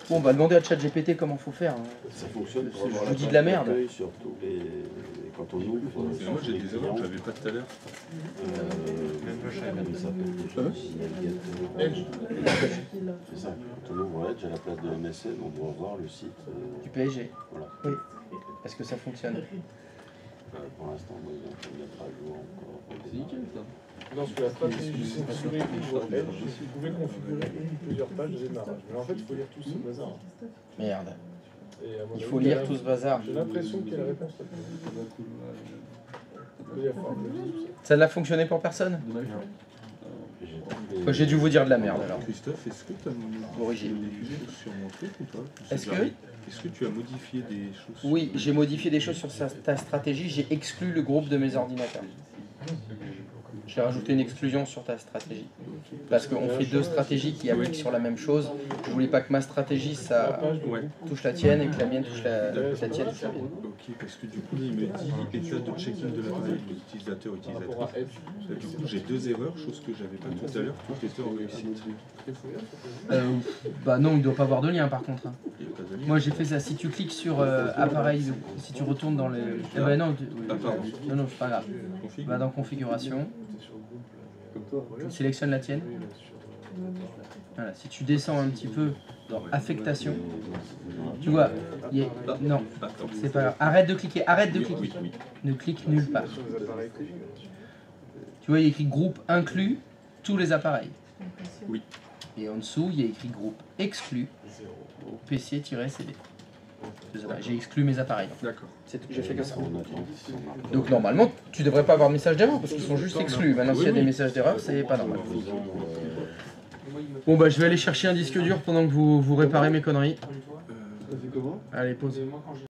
Bon, on va demander à ChatGPT comment faut faire. Hein. Ça fonctionne pour Je avoir vous la dis de la merde. d'accueil sur tous les... Quand on ouvre... Moi j'ai des erreurs que j'avais pas tout à l'heure. Comment il s'appelle déjà? Edge. C'est ça. Quand on ouvre Edge à la place de MSN, on doit voir le site. Du PSG. Voilà. Oui. Est-ce que ça fonctionne? Pour l'instant, moi, ils ont fait mettre à jour encore. C'est nickel ça. Non, parce que la stratégie du censurer ouvre Edge, vous pouvez configurer une ou plusieurs pages de démarrage. Mais en fait, il faut lire tout ce bazar. Merde. Et à mon Il avis, faut lire tout ce bazar. J'ai l'impression qu'il y a la réponse. Il va falloir que je dise ça. Ça n'a fonctionné pour personne? Dommage. Moi, j'ai dû vous dire de la merde alors. Christophe, est-ce que tu as Origine. modifié des choses sur mon truc ou pas? Est-ce que... Est-ce que tu as modifié des choses? Oui, j'ai modifié des choses sur ta stratégie. J'ai exclu le groupe de mes ordinateurs. J'ai rajouté une exclusion sur ta stratégie. Parce qu'on fait 2 stratégies qui appliquent sur la même chose. Je voulais pas que ma stratégie ça touche la tienne et que la mienne touche la tienne. Touche la mienne. Ok, parce que du coup, il me dit état de check-in de l'appareil, l'utilisateur, utilisatrice. Du coup, j'ai 2 erreurs, chose que j'avais pas tout à l'heure, toutes étaient en réussite. Bah non, il doit pas avoir de lien par contre. Hein. Il y a pas de lien. Moi j'ai fait ça. Si tu cliques sur appareil, si tu retournes dans les... Eh ben non, pardon. non, c'est pas grave. Config. Va dans configuration. Tu sélectionnes la tienne. Voilà, si tu descends un petit peu dans affectation, tu vois, non, c'est pas grave. Arrête de cliquer, Ne clique nulle part. Tu vois, il y a écrit groupe inclus. tous les appareils. Oui. Et en dessous, il y a écrit groupe exclu au PC-CD. J'ai exclu mes appareils. D'accord. C'est tout, j'ai fait comme ça. On attend si on a pas- Donc normalement, tu devrais pas avoir de message d'erreur parce qu'ils sont juste exclus. Maintenant, s'il y a des messages d'erreur, c'est pas normal. Bon bah je vais aller chercher un disque dur pendant que vous réparez mes conneries. Ça fait comment? Allez, pause.